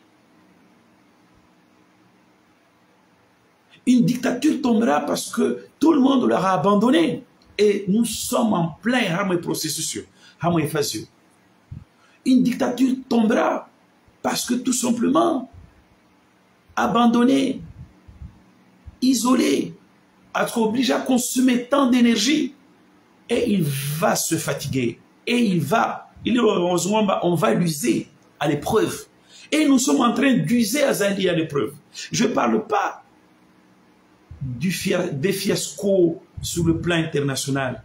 Une dictature tombera parce que tout le monde l'aura abandonné. Et nous sommes en plein processus. Une dictature tombera parce que tout simplement, abandonné, isolé, être obligé à consommer tant d'énergie, et il va se fatiguer. Et on va l'user à l'épreuve. Et nous sommes en train d'user Azali à l'épreuve. Je ne parle pas des fiascos sur le plan international.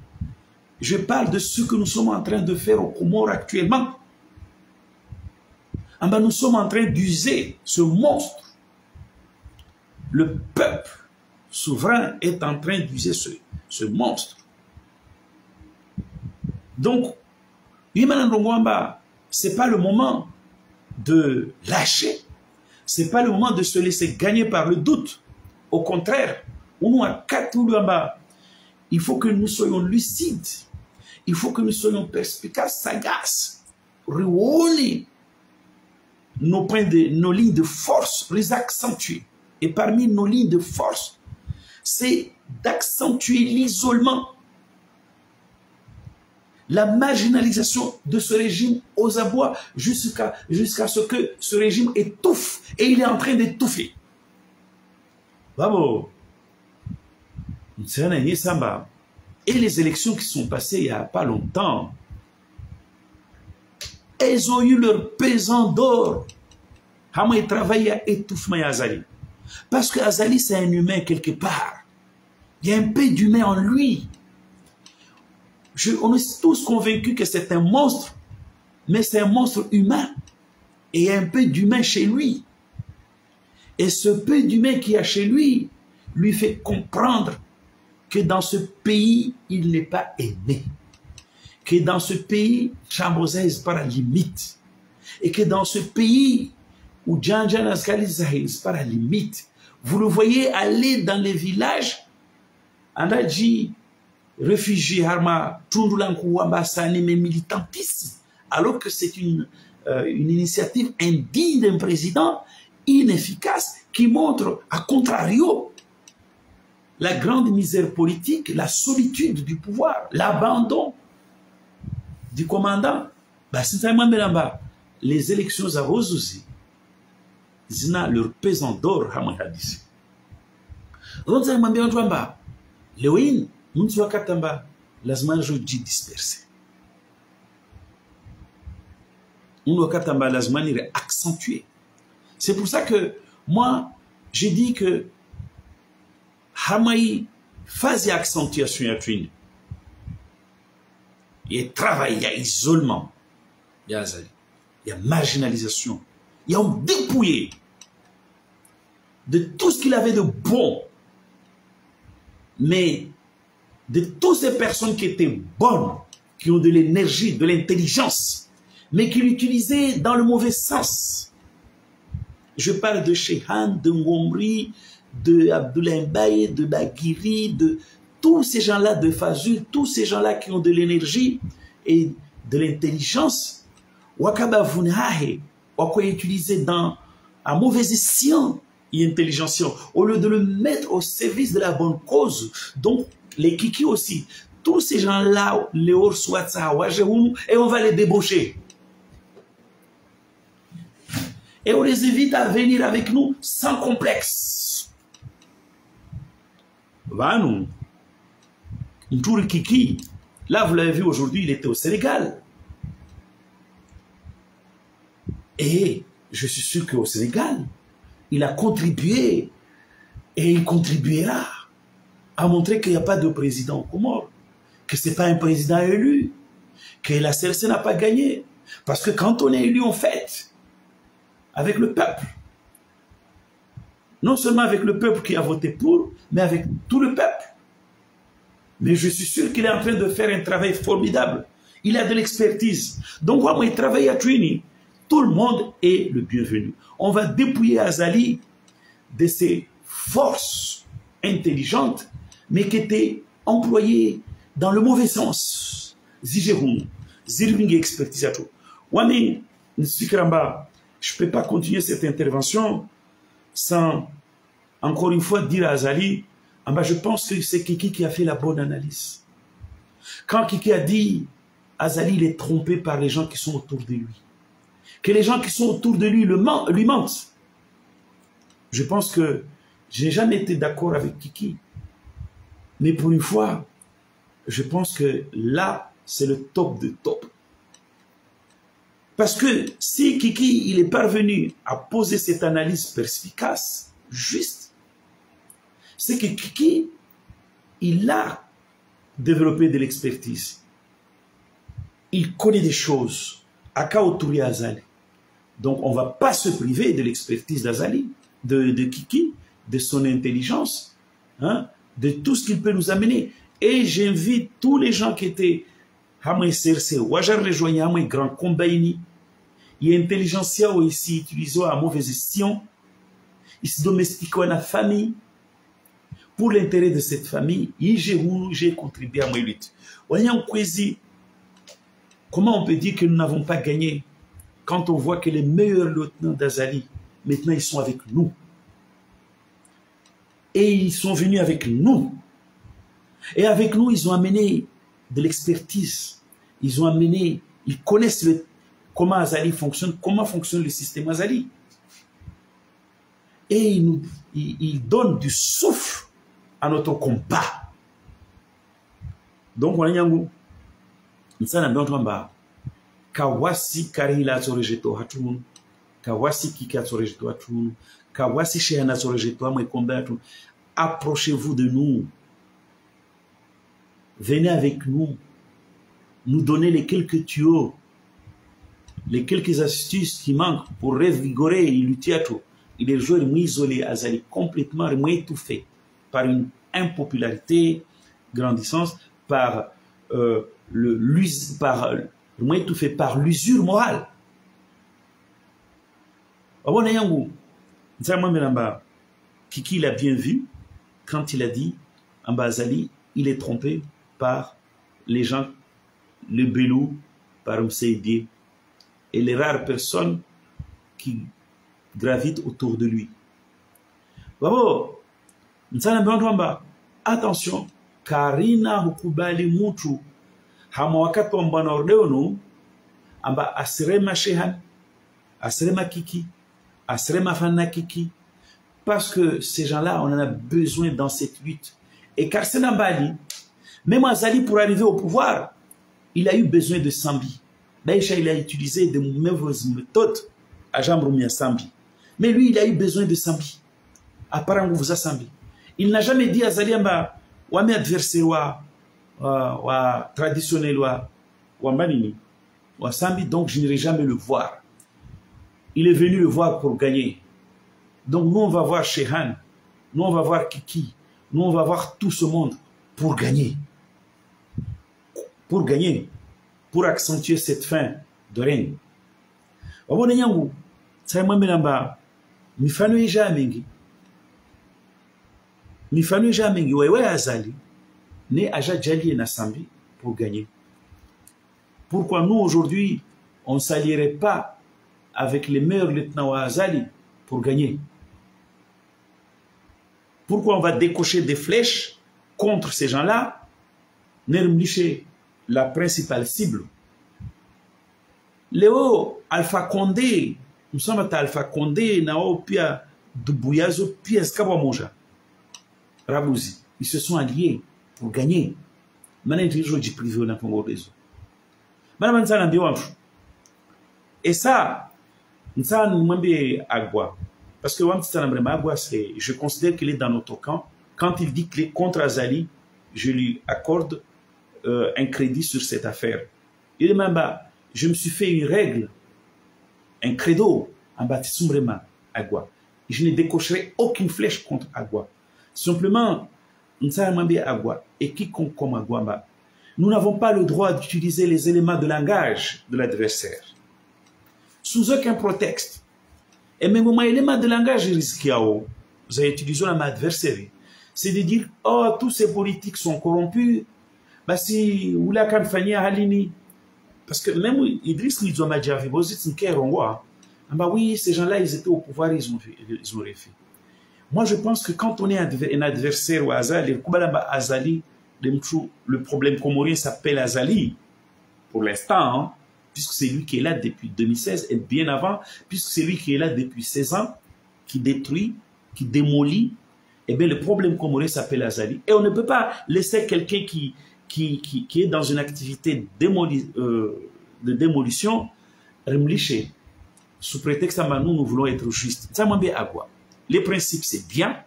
Je parle de ce que nous sommes en train de faire aux Comores actuellement. Nous sommes en train d'user ce monstre. Le peuple souverain est en train d'user ce monstre. Donc, ce n'est pas le moment de lâcher. Ce n'est pas le moment de se laisser gagner par le doute. Au contraire, il faut que nous soyons lucides. Il faut que nous soyons perspicaces, sagaces. Nos lignes de force, les accentuer. Et parmi nos lignes de force, c'est d'accentuer l'isolement, la marginalisation de ce régime aux abois jusqu'à ce que ce régime étouffe. Et il est en train d'étouffer. Bravo. Et les élections qui sont passées il n'y a pas longtemps, elles ont eu leur pesant d'or. Hama travaillé à étouffement Azali. Parce que Azali, c'est un humain quelque part. Il y a un peu d'humain en lui. On est tous convaincus que c'est un monstre, mais c'est un monstre humain. Et il y a un peu d'humain chez lui. Et ce peu d'humain qu'il y a chez lui fait comprendre que dans ce pays, il n'est pas aimé. Que dans ce pays, Chamboza est par la limite. Et que dans ce pays, où Djanjan Azkali est par la limite, vous le voyez aller dans les villages, on a dit, réfugiés, Harma, Tundulankou, Ambassani, mais militantisme, alors que c'est une initiative indigne d'un président, inefficace, qui montre, à contrario, la grande misère politique, la solitude du pouvoir, l'abandon du commandant. Les élections à Rosouzi, ils ont leur pesant d'or, Hamadis. Léoïne, Mounswa Katamba, l'azman jodi dispersé. Mounswa Katamba, l'azman est accentué. C'est pour ça que moi, j'ai dit que Hamaï faisait accentuation à Twin. Il y a travail, il y a isolement, il y a marginalisation, il y a un dépouillé de tout ce qu'il avait de bon. Mais de toutes ces personnes qui étaient bonnes, qui ont de l'énergie, de l'intelligence, mais qui l'utilisaient dans le mauvais sens. Je parle de Shehan, de Ngomri, de Abdoulaye Mbaye, de Baguiri, de tous ces gens-là, de Fazul, tous ces gens-là qui ont de l'énergie et de l'intelligence. Wakaba Vunhahe, Wakwa utilisé à mauvais escient et intelligentient, au lieu de le mettre au service de la bonne cause. Donc, les Kiki aussi, tous ces gens-là, les Orswatsa, et on va les débaucher. Et on les invite à venir avec nous sans complexe. Va nous. Ntouri Kiki, là vous l'avez vu aujourd'hui, il était au Sénégal. Et je suis sûr qu'au Sénégal, il a contribué et il contribuera à montrer qu'il n'y a pas de président au Comores, que ce n'est pas un président élu, que la CRC n'a pas gagné. Parce que quand on est élu, on fête avec le peuple. Non seulement avec le peuple qui a voté pour, mais avec tout le peuple. Mais je suis sûr qu'il est en train de faire un travail formidable. Il a de l'expertise. Donc, quand il travaille à Trini, tout le monde est le bienvenu. On va dépouiller Azali de ses forces intelligentes, mais qui étaient employées dans le mauvais sens. Zigeroun, Zirving expertise à tout. Wami, Nsikramba, je ne peux pas continuer cette intervention sans, encore une fois, dire à Azali, je pense que c'est Kiki qui a fait la bonne analyse. Quand Kiki a dit, Azali, il est trompé par les gens qui sont autour de lui. Que les gens qui sont autour de lui lui mentent. Je pense que je n'ai jamais été d'accord avec Kiki. Mais pour une fois, je pense que là, c'est le top de top. Parce que si Kiki, il est parvenu à poser cette analyse perspicace, juste, c'est que Kiki, il a développé de l'expertise. Il connaît des choses. Aka Oturi Azali. Donc, on ne va pas se priver de l'expertise d'Azali, de Kiki, de son intelligence, hein, de tout ce qu'il peut nous amener. Et j'invite tous les gens qui étaient Hamwe Serse, Wajar rejoignent Hamwe Grand Combaini. Il y a intelligentsia aussi utilisée à mauvaise gestion. Il se domestique dans la famille. Pour l'intérêt de cette famille, j'ai contribué à ma lutte. Comment on peut dire que nous n'avons pas gagné quand on voit que les meilleurs lieutenants d'Azali, maintenant ils sont avec nous. Et ils sont venus avec nous. Et avec nous, ils ont amené de l'expertise. Ils ont amené, ils connaissent comment Azali fonctionne, comment fonctionne le système Azali. Et ils donnent du souffle à notre combat. Donc, on a yangu. Nsana mbontomba. Kawasi karila sorejeto hatun. Kawasi kika sorejeto hatun. Kawasi shehana sorejeto amwe combat hatun. Approchez-vous de nous. Venez avec nous. Nous donner les quelques tuyaux, les quelques astuces qui manquent pour revigorer et lutter à tout. Il est joué isolé, Azali, complètement étouffé par une impopularité grandissante, par étouffé par l'usure morale. Kiki l'a bien vu quand il a dit Amba Azali, il est trompé par les gens, le Belou, par Mseïdié, et les rares personnes qui gravitent autour de lui. Bravo! Attention, Karina hukubali mutu hama wakati wa mbana ordeonu amba asrema shehan, asrema kiki, asrema fanna kiki, parce que ces gens-là, on en a besoin dans cette lutte. Et Karsena Bali, même Azali pour arriver au pouvoir, il a eu besoin de Sambi. Daïcha, il a utilisé de mauvaises méthodes à Jambrumia Sambi. Mais lui, il a eu besoin de Sambi. Apparemment, vous a Sambi. Il n'a jamais dit à Azali Amba, wa mes adversaires wa traditionnel wa manini, wa Sambi, donc je n'irai jamais le voir. Il est venu le voir pour gagner. Donc nous, on va voir Shehan, nous, on va voir Kiki, nous, on va voir tout ce monde pour gagner. Pour gagner, pour accentuer cette fin de règne. Wabone nyangu, sa mwembe namba, mifano ija mengi. Mifano ija mengi, wewe Azali, ne aja jali na Sambi pour gagner. Pourquoi nous, aujourd'hui, on ne s'allierait pas avec les meilleurs lieutenants Azali pour gagner? Pourquoi on va décocher des flèches contre ces gens-là? Nermliche, la principale cible. Léo Alpha Condé, nous sommes à Alpha Condé, Nao Pia Dubuyazo, Pia Skabamoja, Rabouzi. Ils se sont alliés pour gagner. Maintenant, ils ont dit privé au Congo réseau. Et ça, nous Agua. Parce que Agua, je considère qu'il est dans notre camp. Quand il dit qu'il est contre Azali, je lui accorde un crédit sur cette affaire. Il dit, je me suis fait une règle, un credo, en baptême Agua. Je ne décocherai aucune flèche contre Agua. Simplement, Agua et quiconque comme Agua, nous n'avons pas le droit d'utiliser les éléments de langage de l'adversaire. Sous aucun prétexte. Et même les éléments de langage risqués, vous avez utilisé un adversaire. C'est de dire, oh, tous ces politiques sont corrompus. Bah, si vous la campagne à Halini. Parce que même Idriss Nizoma Djavi, bah oui, ces gens-là, ils étaient au pouvoir, ils ont fait. Moi, je pense que quand on est un adversaire ou Azali, le problème comorien s'appelle Azali, pour l'instant, hein, puisque c'est lui qui est là depuis 2016 et bien avant, puisque c'est lui qui est là depuis 16 ans, qui détruit, qui démolit. Eh bien, le problème comorien s'appelle Azali. Et on ne peut pas laisser quelqu'un qui est dans une activité de démolition remliche, sous prétexte que nous voulons être justes. Les principes, c'est bien,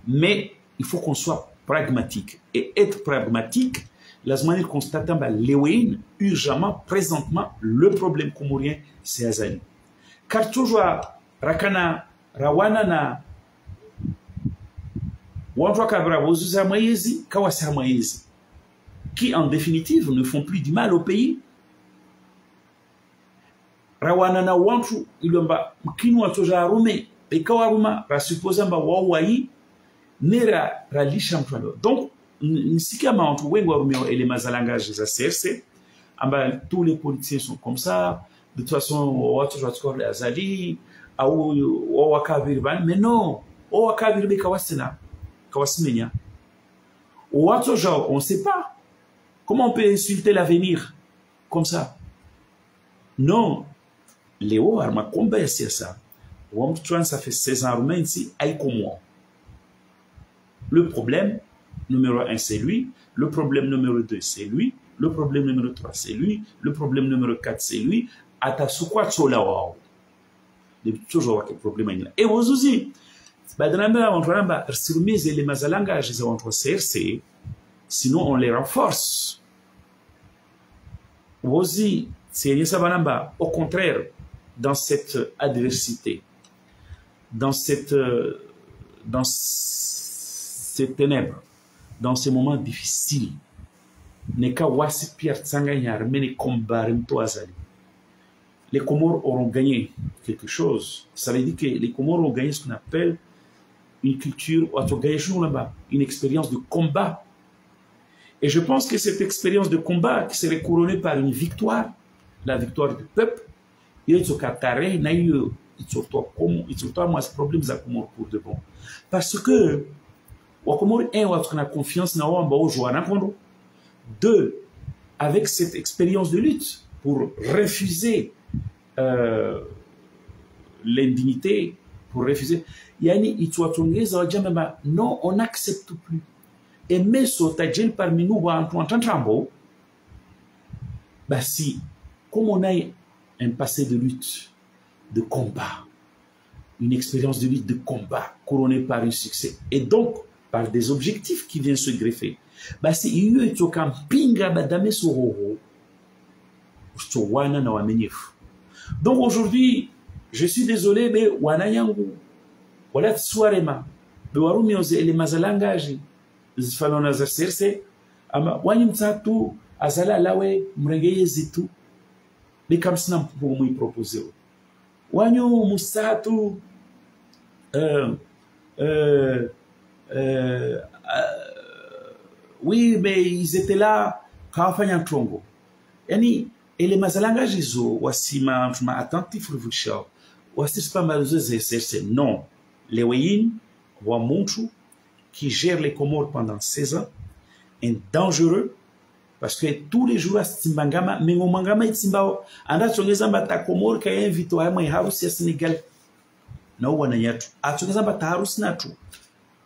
mais il faut qu'on soit pragmatique. Et être pragmatique, la semaine constate urgemment, présentement, le problème comorien, c'est Azali. Car toujours, Rakana, Rawanana, qui en définitive ne font plus du mal au pays. Rawanana wantu ilomba mkinu watoja arume ikawa aruma rasupoza mba wawai nera ralisha mtwalo. Donc nisika maantu wengi warume ele mazalangaje za CRC amba tous les politiciens sont comme ça. De toute façon watu watukore Azali au wakaviri ban, mais non, au wakaviri kawasina kawasimenya. Watu genre on sait pas comment on peut insulter l'avenir comme ça. Non. Léo Arma combat c'est ça. Ça fait 16 ans ici, le problème numéro 1 c'est lui, le problème numéro 2 c'est lui, le problème numéro 3 c'est lui, le problème numéro 4 c'est lui. Atasukwa tsola wao. Depuis toujours un problème. Et vous aussi, badanamba ontramba resumize les mazalanga je entre CRC, sinon on les renforce. Vous aussi, c'est Nisabanamba, au contraire, dans cette adversité, dans ces ténèbres, dans ces moments difficiles, les Comores auront gagné quelque chose. Ça veut dire que les Comores ont gagné ce qu'on appelle une culture, une expérience de combat. Et je pense que cette expérience de combat qui serait couronnée par une victoire, la victoire du peuple, parce que on a confiance dans deux, avec cette expérience de lutte pour refuser l'indignité, pour refuser non, on n'accepte plus. Et mais parmi nous si comme on a un passé de lutte, de combat, une expérience de lutte, de combat, couronnée par un succès, et donc par des objectifs qui viennent se greffer. Si il y a un pinga badame sororo, donc aujourd'hui, je suis désolé, mais wana yangu, wala tsuarema, bewarumi oze ele mazalangaji, zifalona za CRC, ama wanyi mtatu azala lawe mrengeye zitu. Mais comme ça, pour moi proposer. Wanyo Moussatu, oui, mais ils étaient là quand on a trongo. Et les mazalanga jizo, wasima attentif réfléchir. Wassi pas malheureusement c'est non. Les Wayne, Wamuntu, qui gère les Comores pendant 16 ans, est dangereux. Parce que tous les jours, Stimbangama, mais mon mangama est Timbao, anda tsongeza mbata Comore ka invito à moi harusi ya Sénégal. Na uwa na yatu. Atsongeza mbata harusi natu.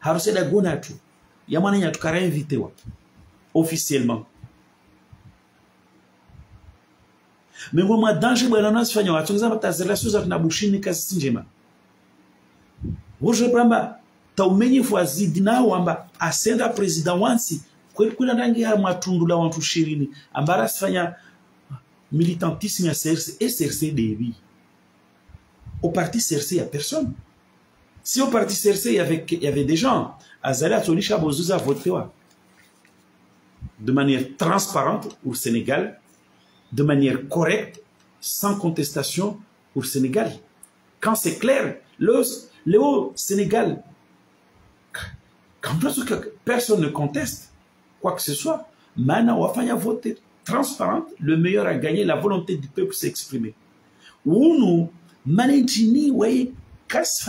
Harusi da gona tu. Ya mwana yatu kara invité wa. Officiellement. Mais moi danger bwana nasifanya atsongeza mbata relations za tunabushini kasi njema. Woje bramba taumenyi fwazi dinao amba asenda president wansi. Kuna rangi ya matundu la wantu shirini ambara sifanya militantisme ya CRC et CRC debi. Au parti CRC il n'y a personne. Si au parti CRC il y avait des gens, Azali Atolisha Bozouza voté de manière transparente au Sénégal, de manière correcte, sans contestation au Sénégal. Quand c'est clair, le Sénégal, quand personne ne conteste, quoi que ce soit, Mana Wafanya voté transparente, le meilleur a gagné, la volonté du peuple s'est exprimée. Ou nous, Manentini, oui, parce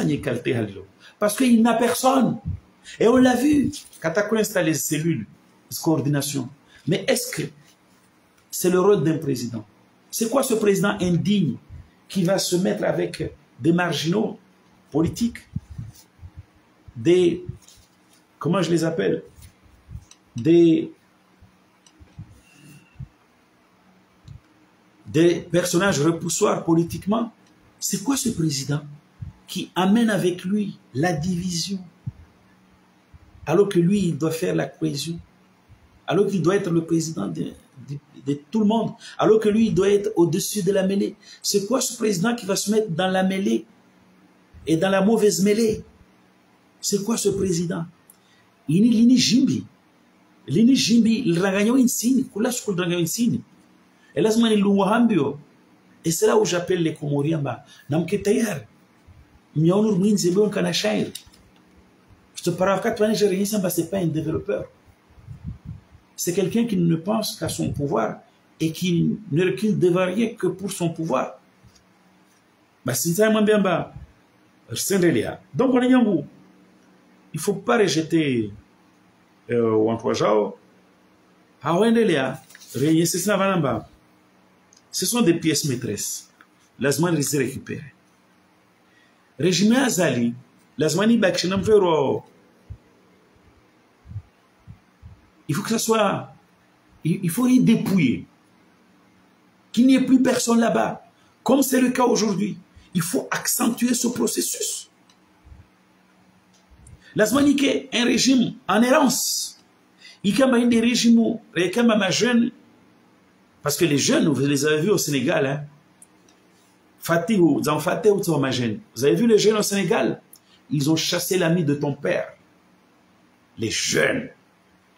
qu'il n'a personne. Et on l'a vu, quand on installe les cellules de coordination. Mais est-ce que c'est le rôle d'un président? C'est quoi ce président indigne qui va se mettre avec des marginaux politiques, des, comment je les appelle, des des personnages repoussoirs politiquement. C'est quoi ce président qui amène avec lui la division, alors que lui, il doit faire la cohésion, alors qu'il doit être le président de tout le monde, alors que lui, il doit être au-dessus de la mêlée. C'est quoi ce président qui va se mettre dans la mêlée et dans la mauvaise mêlée? C'est quoi ce président? Lini Jimbi, il ragagne insini, kula shukul ragagne insini. Et là, et c'est là où j'appelle les Comoriens, Namketayar, Miaour Minzebon Kanashair. Je te parle à 4 années, c'est pas un développeur. C'est quelqu'un qui ne pense qu'à son pouvoir et qui ne recule devant rien que pour son pouvoir. C'est ça, bien bas. Donc, on est il ne faut pas rejeter Wantoajao. Ce sont des pièces maîtresses. Lazman les récupérer. Régime Azali, Lazmani Bakshinam Vero. Il faut que ça soit. Il faut y dépouiller. Qu'il n'y ait plus personne là-bas. Comme c'est le cas aujourd'hui. Il faut accentuer ce processus. Lazmani est un régime en errance. Il y a des régimes où les jeunes. Parce que les jeunes, vous les avez vus au Sénégal, hein? Vous avez vu les jeunes au Sénégal? Ils ont chassé l'ami de ton père. Les jeunes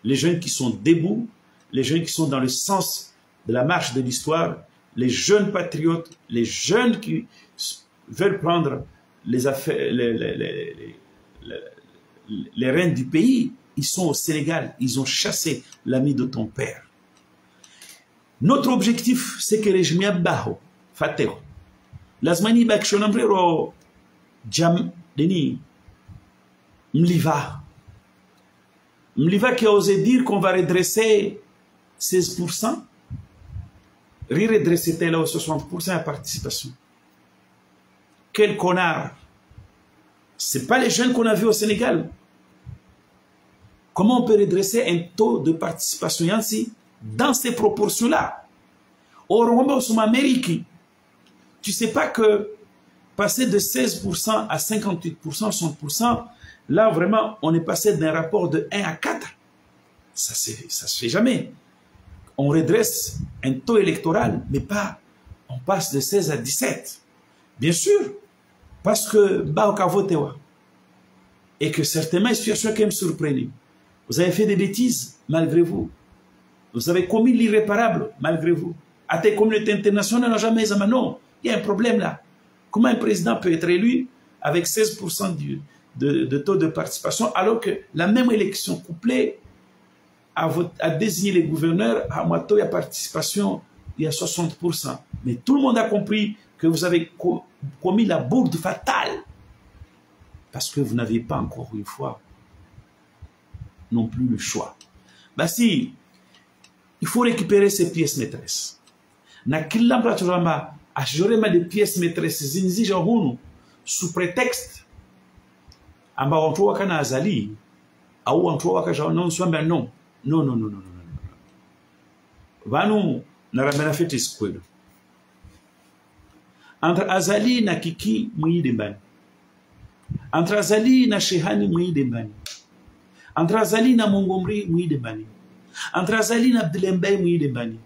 qui sont debout, les jeunes qui sont dans le sens de la marche de l'histoire, les jeunes patriotes, les jeunes qui veulent prendre les affaires, les rênes du pays, ils sont au Sénégal. Ils ont chassé l'ami de ton père. Notre objectif, c'est que les gens baho, fatero. Lazmani bakshonambrero jam deni mliva. Mliva qui a osé dire qu'on va redresser 16%. Redresser tel 60% à participation. Quel connard! C'est pas les jeunes qu'on a vus au Sénégal. Comment on peut redresser un taux de participation ainsi dans ces proportions-là? Au Rwanda, en Amérique, tu sais pas que passer de 16% à 58%, 60%, là vraiment, on est passé d'un rapport de 1 à 4. Ça se fait jamais. On redresse un taux électoral, mais pas, on passe de 16 à 17. Bien sûr, parce que Baokavotewa, et que certainement une situation qui me surprenait. Vous avez fait des bêtises, malgré vous. Vous avez commis l'irréparable, malgré vous. À tes communautés internationales n'ont jamais dit, non, il y a un problème là. Comment un président peut être élu avec 16% de taux de participation, alors que la même élection couplée a désigné les gouverneurs, à moi, taux de participation, il y a 60%. Mais tout le monde a compris que vous avez commis la bourde fatale. Parce que vous n'avez pas encore une fois non plus le choix. Bah si, il faut récupérer ces pièces maîtresses. Na kila mtu ashorema des pièces maîtresses zinzija hunu sous prétexte amba watu wakana azali au watu wakaja non swamba non. Non. Vanu na ramena fete skwelo. Entre Azali na Kiki Mouide Mbani. Entre Azali na Shehani Mouide Mbani. Entre Azali na Mongomri Mouide Mbani. Entre Azali na Abdelembay Mouide Mbani.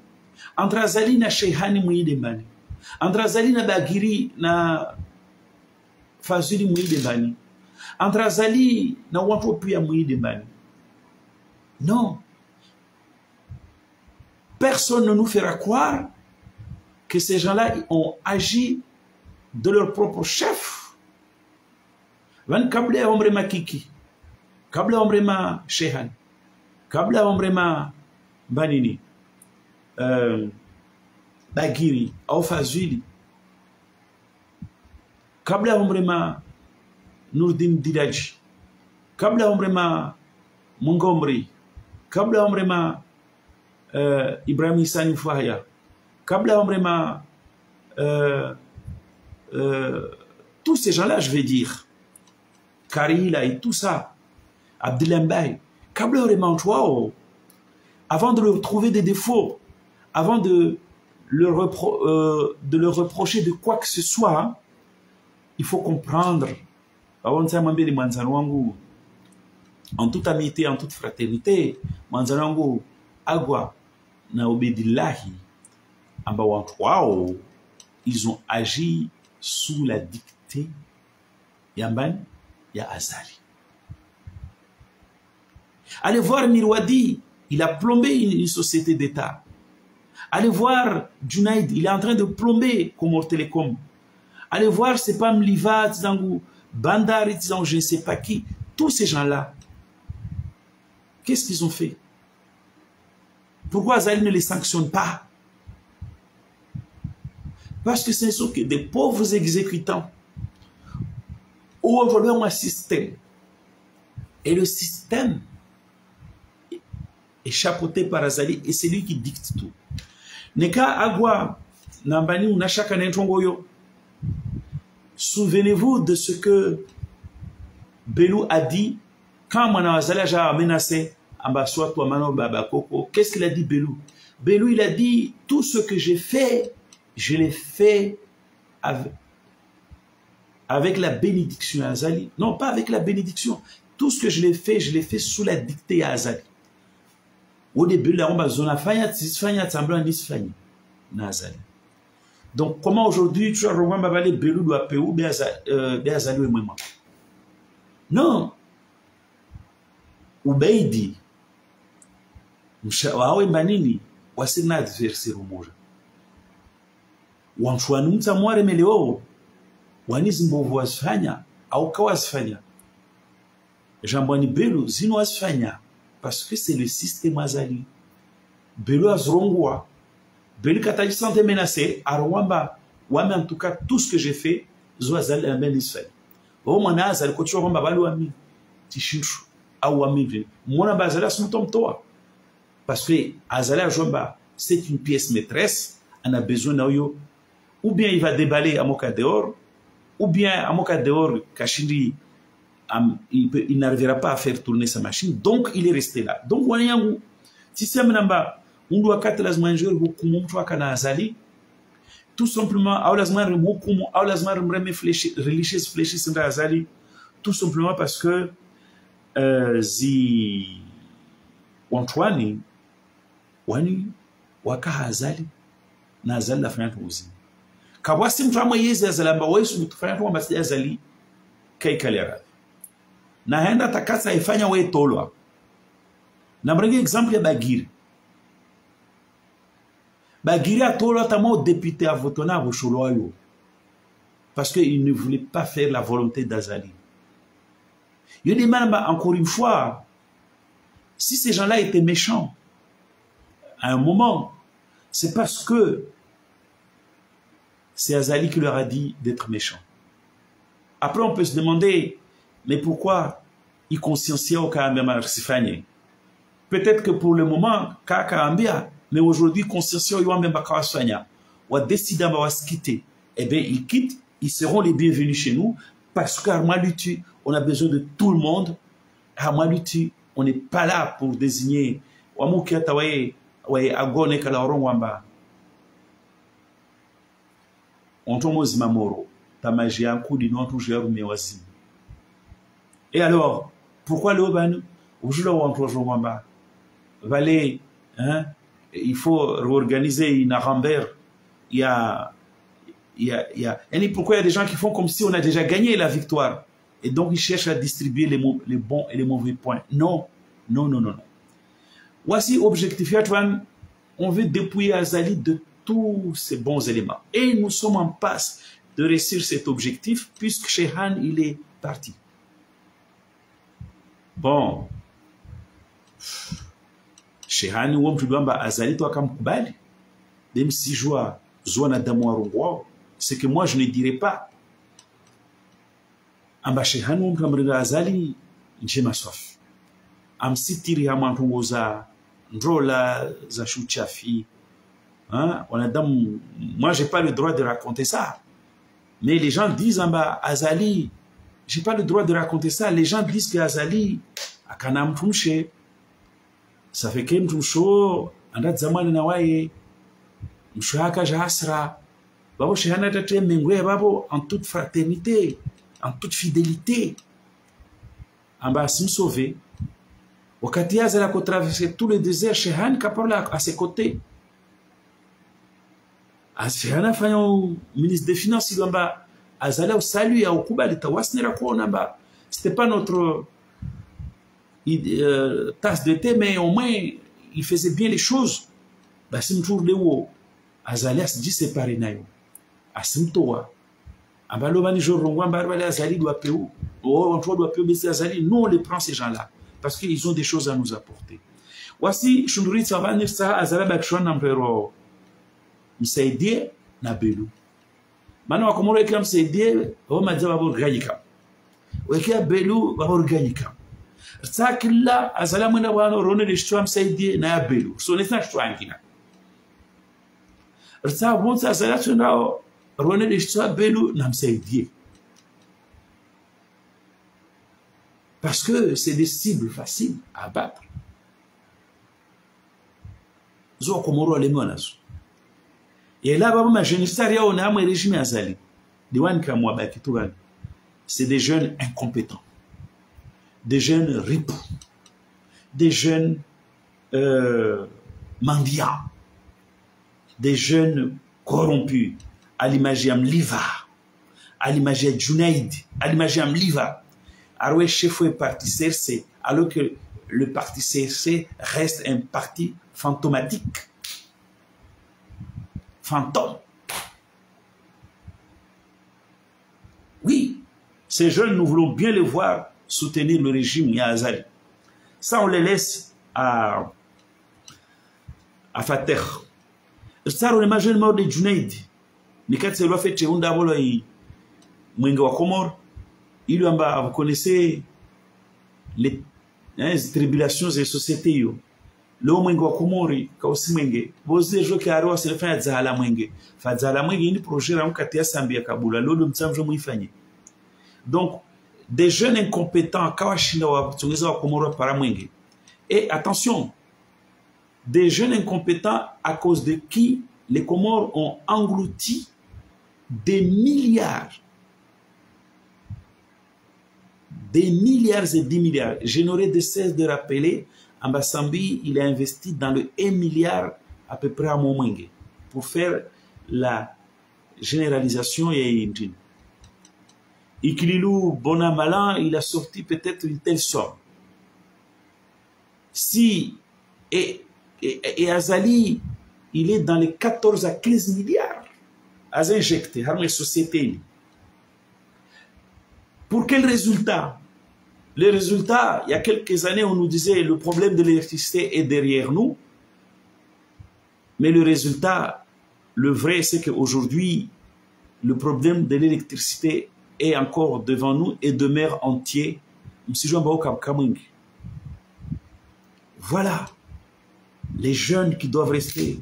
Entre Azali na Shehani Mouide Mbani. Entre Azali na Bagiri na Fazuli Mouide Mbani. Entre Azali na Wapopia Mouide Mbani. Non. Personne ne nous fera croire que ces gens-là ont agi de leur propre chef. Van Kable Omrema Kiki, Kable Omrema Shehan, Kable Omrema Banini, Bagiri, Aufazuli, Kable Omrema Nourdim Didaji, Kable Omrema Montgomery, Kable Omrema Ibrahim Sani Fahya, Kabla Omrema, tous ces gens-là, je vais dire, Karila et tout ça, Abdelembay, Kabla Omrema, avant de leur trouver des défauts, avant de de leur reprocher de quoi que ce soit. Il faut comprendre, en toute amitié, en toute fraternité, manzanangu agwa na obedillahi amba watu wao, ils ont agi sous la dictée yambani ya Azali. Allez voir Mirwadi, il a plombé une société d'État. Allez voir Junaid, il est en train de plomber Comore Telecom. Allez voir Sepam Liva, Tzangou, Bandari, Tzangou, je ne sais pas qui. Tous ces gens-là, qu'est-ce qu'ils ont fait? Pourquoi Azali ne les sanctionne pas? Parce que ce sont que des pauvres exécutants. Aujourd'hui, on a un système. Et le système est chapeauté par Azali et c'est lui qui dicte tout. Neka agwa nambani unashaka nentongoyo. Souvenez-vous de ce que Belou a dit quand Azali a menacé Ambassoa Touamano Babakoko. Qu'est-ce qu'il a dit Belou? Belou il a dit tout ce que j'ai fait, je l'ai fait avec la bénédiction à Azali. Non, pas avec la bénédiction. Tout ce que je l'ai fait sous la dictée à Azali. Au début, là, on va zona fanya, tisfanya, semblant nisfanya, Azali. Donc, comment aujourd'hui, tu as rejoint Babale, Belou doit payer ou Azali et moi? Non. Ubeidi, Mshawawe Manini, wasina adversaire umoja. Wamshwanu mtamware meleo, wanizimbovu wasfanya, au kawasfanya. Jambani Belou, zino wasfanya. Parce que c'est le système Azali. Belou azrongwa. Belou kataji santé menacé. Arwamba. Wame en tout cas, tout ce que j'ai fait, zo Azali amen isfay. O mwana Azali, kotu rwamba balu wami. Tishinshu. A wami. Mwana ba Azali asumutom toa. Parce que Azali ajwamba, c'est une pièce maîtresse. On a besoin d'oyo. Ou bien il va déballer à Moka dehors. Ou bien à Moka dehors, Kachindi. Il n'arrivera pas à faire tourner sa machine, donc il est resté là. Donc, si c'est un on doit quatre las manger Azali, tout simplement, tout simplement parce que zi Antoine wani waka Azali na Azali la fanya tuuzi. Kawasi mtama yezi Azali mba wesu mtufanya tuwa mbasi Azali kai kalera. Na henda takasa ifanya we tolwa. Na mrengi exemple ya Bagiri. Bagiri a tolwa tamo député à votona à Bocholoyo. Parce qu'il ne voulait pas faire la volonté d'Azali. Je demande encore une fois, si ces gens-là étaient méchants, à un moment, c'est parce que c'est Azali qui leur a dit d'être méchants. Après, on peut se demander, mais pourquoi il conscienciait au Kaambia Sifanye? Peut-être que pour le moment, Kaambia, mais aujourd'hui, consciencier au Yambia Kawasfanya, ou a décidé de quitter. Eh bien, ils quittent, ils seront les bienvenus chez nous, parce qu'à Malutu, on a besoin de tout le monde. À Malutu, on n'est pas là pour désigner. On tombe aux Mamoro, Tamagia, un coup de nom, toujours Mewazim. Et alors, pourquoi le Oban? Il faut réorganiser une Arambert. Et pourquoi il y a des gens qui font comme si on a déjà gagné la victoire? Et donc ils cherchent à distribuer les bons et les mauvais points. Non, non, non, non, non. Voici objectif. On veut dépouiller Azali de tous ces bons éléments. Et nous sommes en passe de réussir cet objectif puisque Shehan, il est parti. Bon. Shehan, ou tu dois Azali, toi, comme Koubali. Même si je vois Zouana Damoarongwa, c'est que moi, je ne dirais pas. Amba Shehan, ou comme Azali, j'ai ma soif. Am sitiri hamantongo za ndrola za chouchafi. Hein? Moi, j'ai pas le droit de raconter ça. Mais les gens disent Amba Azali, j'ai pas le droit de raconter ça. Les gens disent que Azali akanam tumche. Ça fait que mtumsho andat zamani na waye mshaka jasra babo shehana tete mengwe babo en toute fraternité, en toute fidélité amba sim sauver wakati azala ko traverser tout le désert shehan kapola à ses côtés ashehana fanyo ministre des finances amba azala au salut ya ukubali tawasnira kuona ba c'était pas notre tasse de thé, mais au moins il faisait bien les choses. Basim toujours le wo azali asdi séparé nayo asimtoa ambalo bani jorongwa mbarbale azali doit peu ou on doit peu baisser azali. Nous on les prend ces gens là parce qu'ils ont des choses à nous apporter. Voici shunduri savani sa azala bakshon nambrero msaidie na belu mana wakomoro ekam msaidie o madza babo organika wekia belu babo organika sakilla azala mwenda wano rone lishwa msaidie na belu so nesa shwangina rsa bonza azala tunao rone lishwa belu na msaidie parce que c'est des cibles faciles à abattre. Zo komoro alemonazo et là baba ma jeunisaria on a un régime azali diwan kamwa baki tugan. C'est des jeunes incompétents, des jeunes ripoux, des jeunes mendiants, des jeunes corrompus, à l'image Liva, à l'image Junaid, à l'image Liva. Alors, chef est parti CRC, alors que le parti CRC reste un parti fantomatique. Fantôme. Oui, ces jeunes, nous voulons bien les voir soutenir le régime Yazali. Ça, on les laisse à Fateh. Ça, on imagine mort de Junaid. Mais quand c'est le fait que on a volé Mwenga wa Komor, vous connaissez les tribulations des sociétés. Le Mwenga wa Komori, Kausi Mwenge, vous avez joué qui a reçu le fin de Zahala Mwenge. Fadzala Mwenge, il y a un projet à Katia Sambia Kabula. L'eau de Mtsamjo Mouifani. Donc, des jeunes incompétents, Kawashinawa, Tsungiza wa Komoro Paramwenge. Et attention, des jeunes incompétents à cause de qui les Comores ont englouti des milliards et des milliards. Je n'aurais de cesse de rappeler, Ambassambi, il a investi dans le 1 milliard à peu près à Momwenge pour faire la généralisation et une. Ikililou Bonamalan, il a sorti peut-être une telle somme. Si, et Azali, il est dans les 14 à 15 milliards à injecter dans les sociétés. Pour quel résultat? Les résultats, il y a quelques années, on nous disait le problème de l'électricité est derrière nous. Mais le résultat, le vrai, c'est qu'aujourd'hui, le problème de l'électricité est encore devant nous et demeure entier. Voilà les jeunes qui doivent rester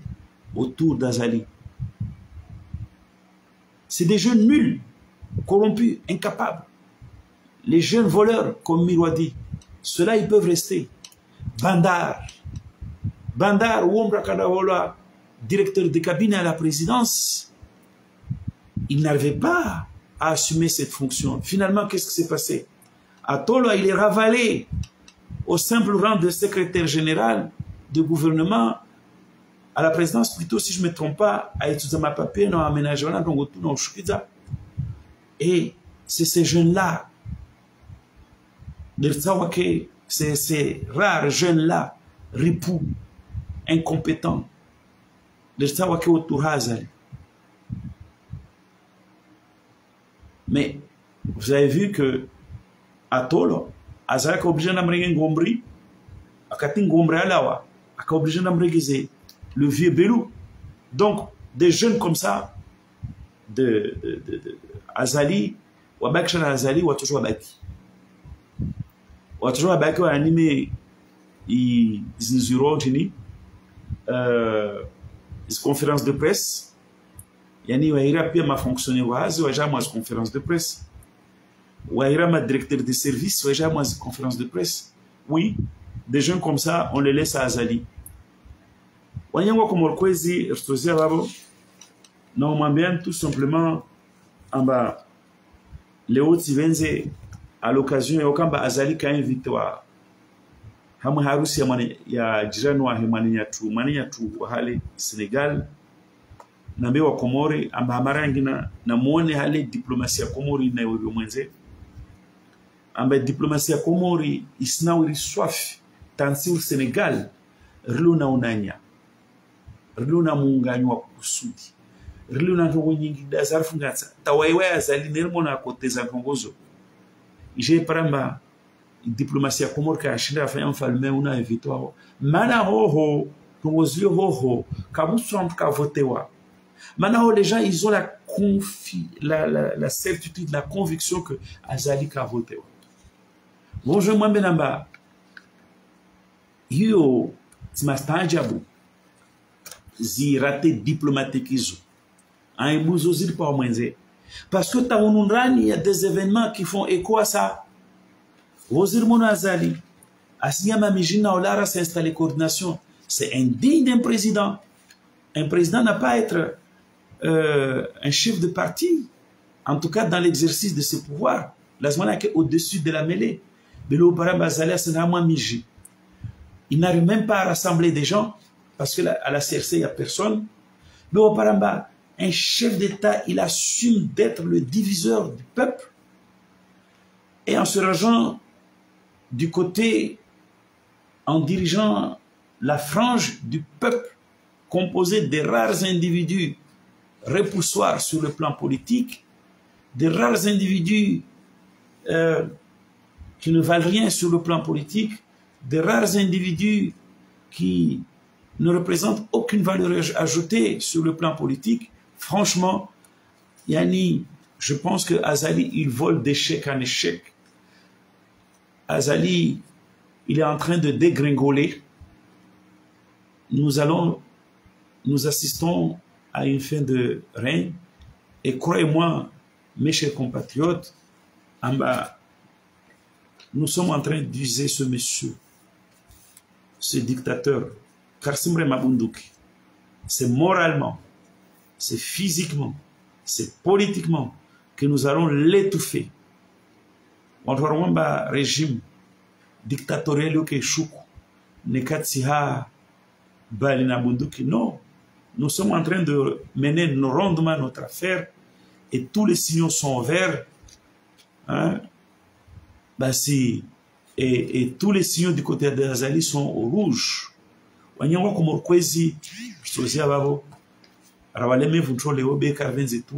autour d'Azali. C'est des jeunes nuls, corrompus, incapables. Les jeunes voleurs, comme Miroir dit, ceux-là, ils peuvent rester. Bandar, Ouombra Kadawola, directeur de cabinet à la présidence, il n'arrivait pas à assumer cette fonction. Finalement, qu'est-ce qui s'est passé? Atolo, il est ravalé au simple rang de secrétaire général du gouvernement à la présidence, plutôt, si je ne me trompe pas, à étudier ma papier, non, aménagement, donc tout non, et c'est ces jeunes-là, ces rares jeunes-là, ripoux, incompétents, mais vous avez vu que Atolo, Azak est obligé d'amener Ngombri, Akatin Ngombri Alawa, est obligé d'amener le vieux Belou. Donc, des jeunes comme ça, de Azali, Wabakshana Azali, Watoujo Abaki. Watoujo Abaki a animé Zinzuro, conférence de presse. Yani Waira Pia m'a fonctionné, Waja moi conférence de presse. Waira m'a directeur de service, Waja moi conférence de presse. Oui, des jeunes comme ça, on les laisse à Azali. Wanyango Komorkwezi, Rtozia Babo, na umwambia tout simplement amba leo tivenze à l'occasion ya kamba azali ka invite wa hamwe harusi ya jirani wa mania tu wa hali Senegal na mbe wa Komori amba hamara ngina na muone hali diplomasia ya Komori na wewe mwenze amba diplomasia ya Komori isnawiri swafi tansi u Senegal riluna unanya riluna muunganywa kusudi riluna ntongo nyingi da zarfu ngatsa tawaiwa azali nermona koteza ntongozo ije paramba diplomasia ya Komori ka ashinda afanya mfalme una evitwa mana hoho tongozio hoho kabusu amka votewa mana ho les gens ils ont la certitude la conviction que azali ka votewa bonjour moi benamba hiyo timastaajabu zirate diplomatique hizo aibuzo zili pa mwenze parce que taunundani il y a des événements qui font écho à ça Wazir Mona Azali Asiyama Mijina Olara s'est installé coordination c'est indigne d'un président. Un président n'a pas à être un chef de parti, en tout cas dans l'exercice de ses pouvoirs. La Zmana est au-dessus de la mêlée. Il n'arrive même pas à rassembler des gens, parce qu'à la CRC, il n'y a personne. Mais au Paramba, un chef d'État, il assume d'être le diviseur du peuple. Et en se rangeant du côté, en dirigeant la frange du peuple, composée de rares individus repoussoirs sur le plan politique, de rares individus qui ne valent rien sur le plan politique, de rares individus qui ne représentent aucune valeur ajoutée sur le plan politique. Franchement, Yani, je pense que Azali, il vole d'échec en échec. Azali, il est en train de dégringoler. Nous assistons à une fin de règne. Et croyez-moi, mes chers compatriotes, nous sommes en train d'user ce monsieur, ce dictateur, Kassim Mabunduki. C'est moralement, c'est physiquement, c'est politiquement que nous allons l'étouffer. On un régime dictatorial qui est Nekatsiha Balina Bunduki. Non, nous sommes en train de mener rondement notre affaire et tous les signaux sont verts. Hein? Et tous les signaux du côté d'Azali sont au rouge. Wanyangwa kumorkwezi sozia babo rawaleme vuntrole obeka venze tu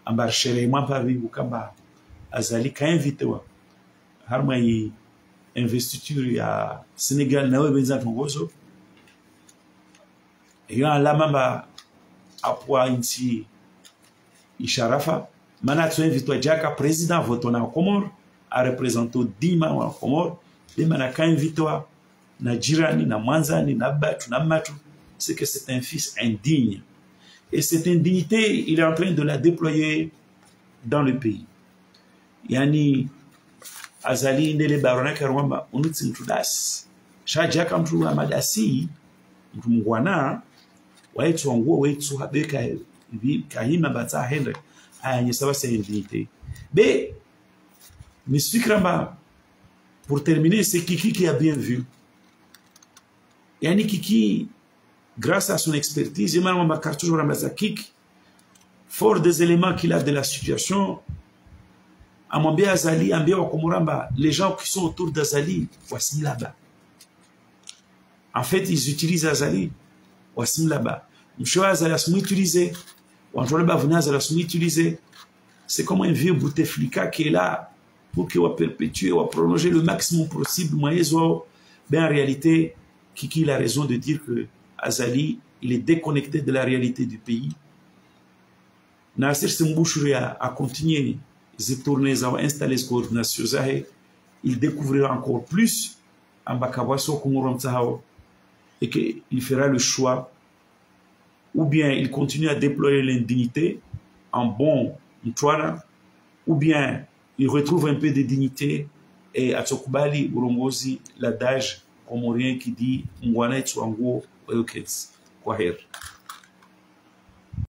ambarshere mwapa bibu kamba Azali ka invité wa harma yi investiture ya Sénégal nawe benza tongozo iyo alamamba apwa inti isharafa mana tu invité jaka président votona Comore a représenté Dima wa Comore Dima na ka invité wa na jirani na mwanzani na batu na matu, c'est que c'est un fils indigne. Et cette indignité, il est en train de la déployer dans le pays. Yani Azali ndele barona karwamba unutsi mtudas. Shaja kamtu amadasi mtumwana waitu wanguo waitu habeka kahima bata hendre anya sawa c'est indignité. Mais pour terminer, c'est Kiki qui a bien vu. Yani Kiki, grâce à son expertise, fort des éléments qu'il a de la situation, Azali, les gens qui sont autour d'Azali, voici là-bas. En fait, ils utilisent Azali, voici là-bas. C'est comme un vieux Bouteflika qui est là pour qu'il va perpétuer, va prolonger le maximum possible. Mais en réalité, Kiki a raison de dire que Azali, il est déconnecté de la réalité du pays. Nasser Sembouchouri a continué à tourner, à installer ce coordination. Il découvrira encore plus en Bakawaso Kongorom Tsahao et qu'il fera le choix ou bien il continue à déployer l'indignité en bon Mtwana, ou bien il retrouve un peu de dignité et à Tsokubali Urongozi, l'adage comorien qui dit Ngwana Tsuango Oyokets. Kwaher.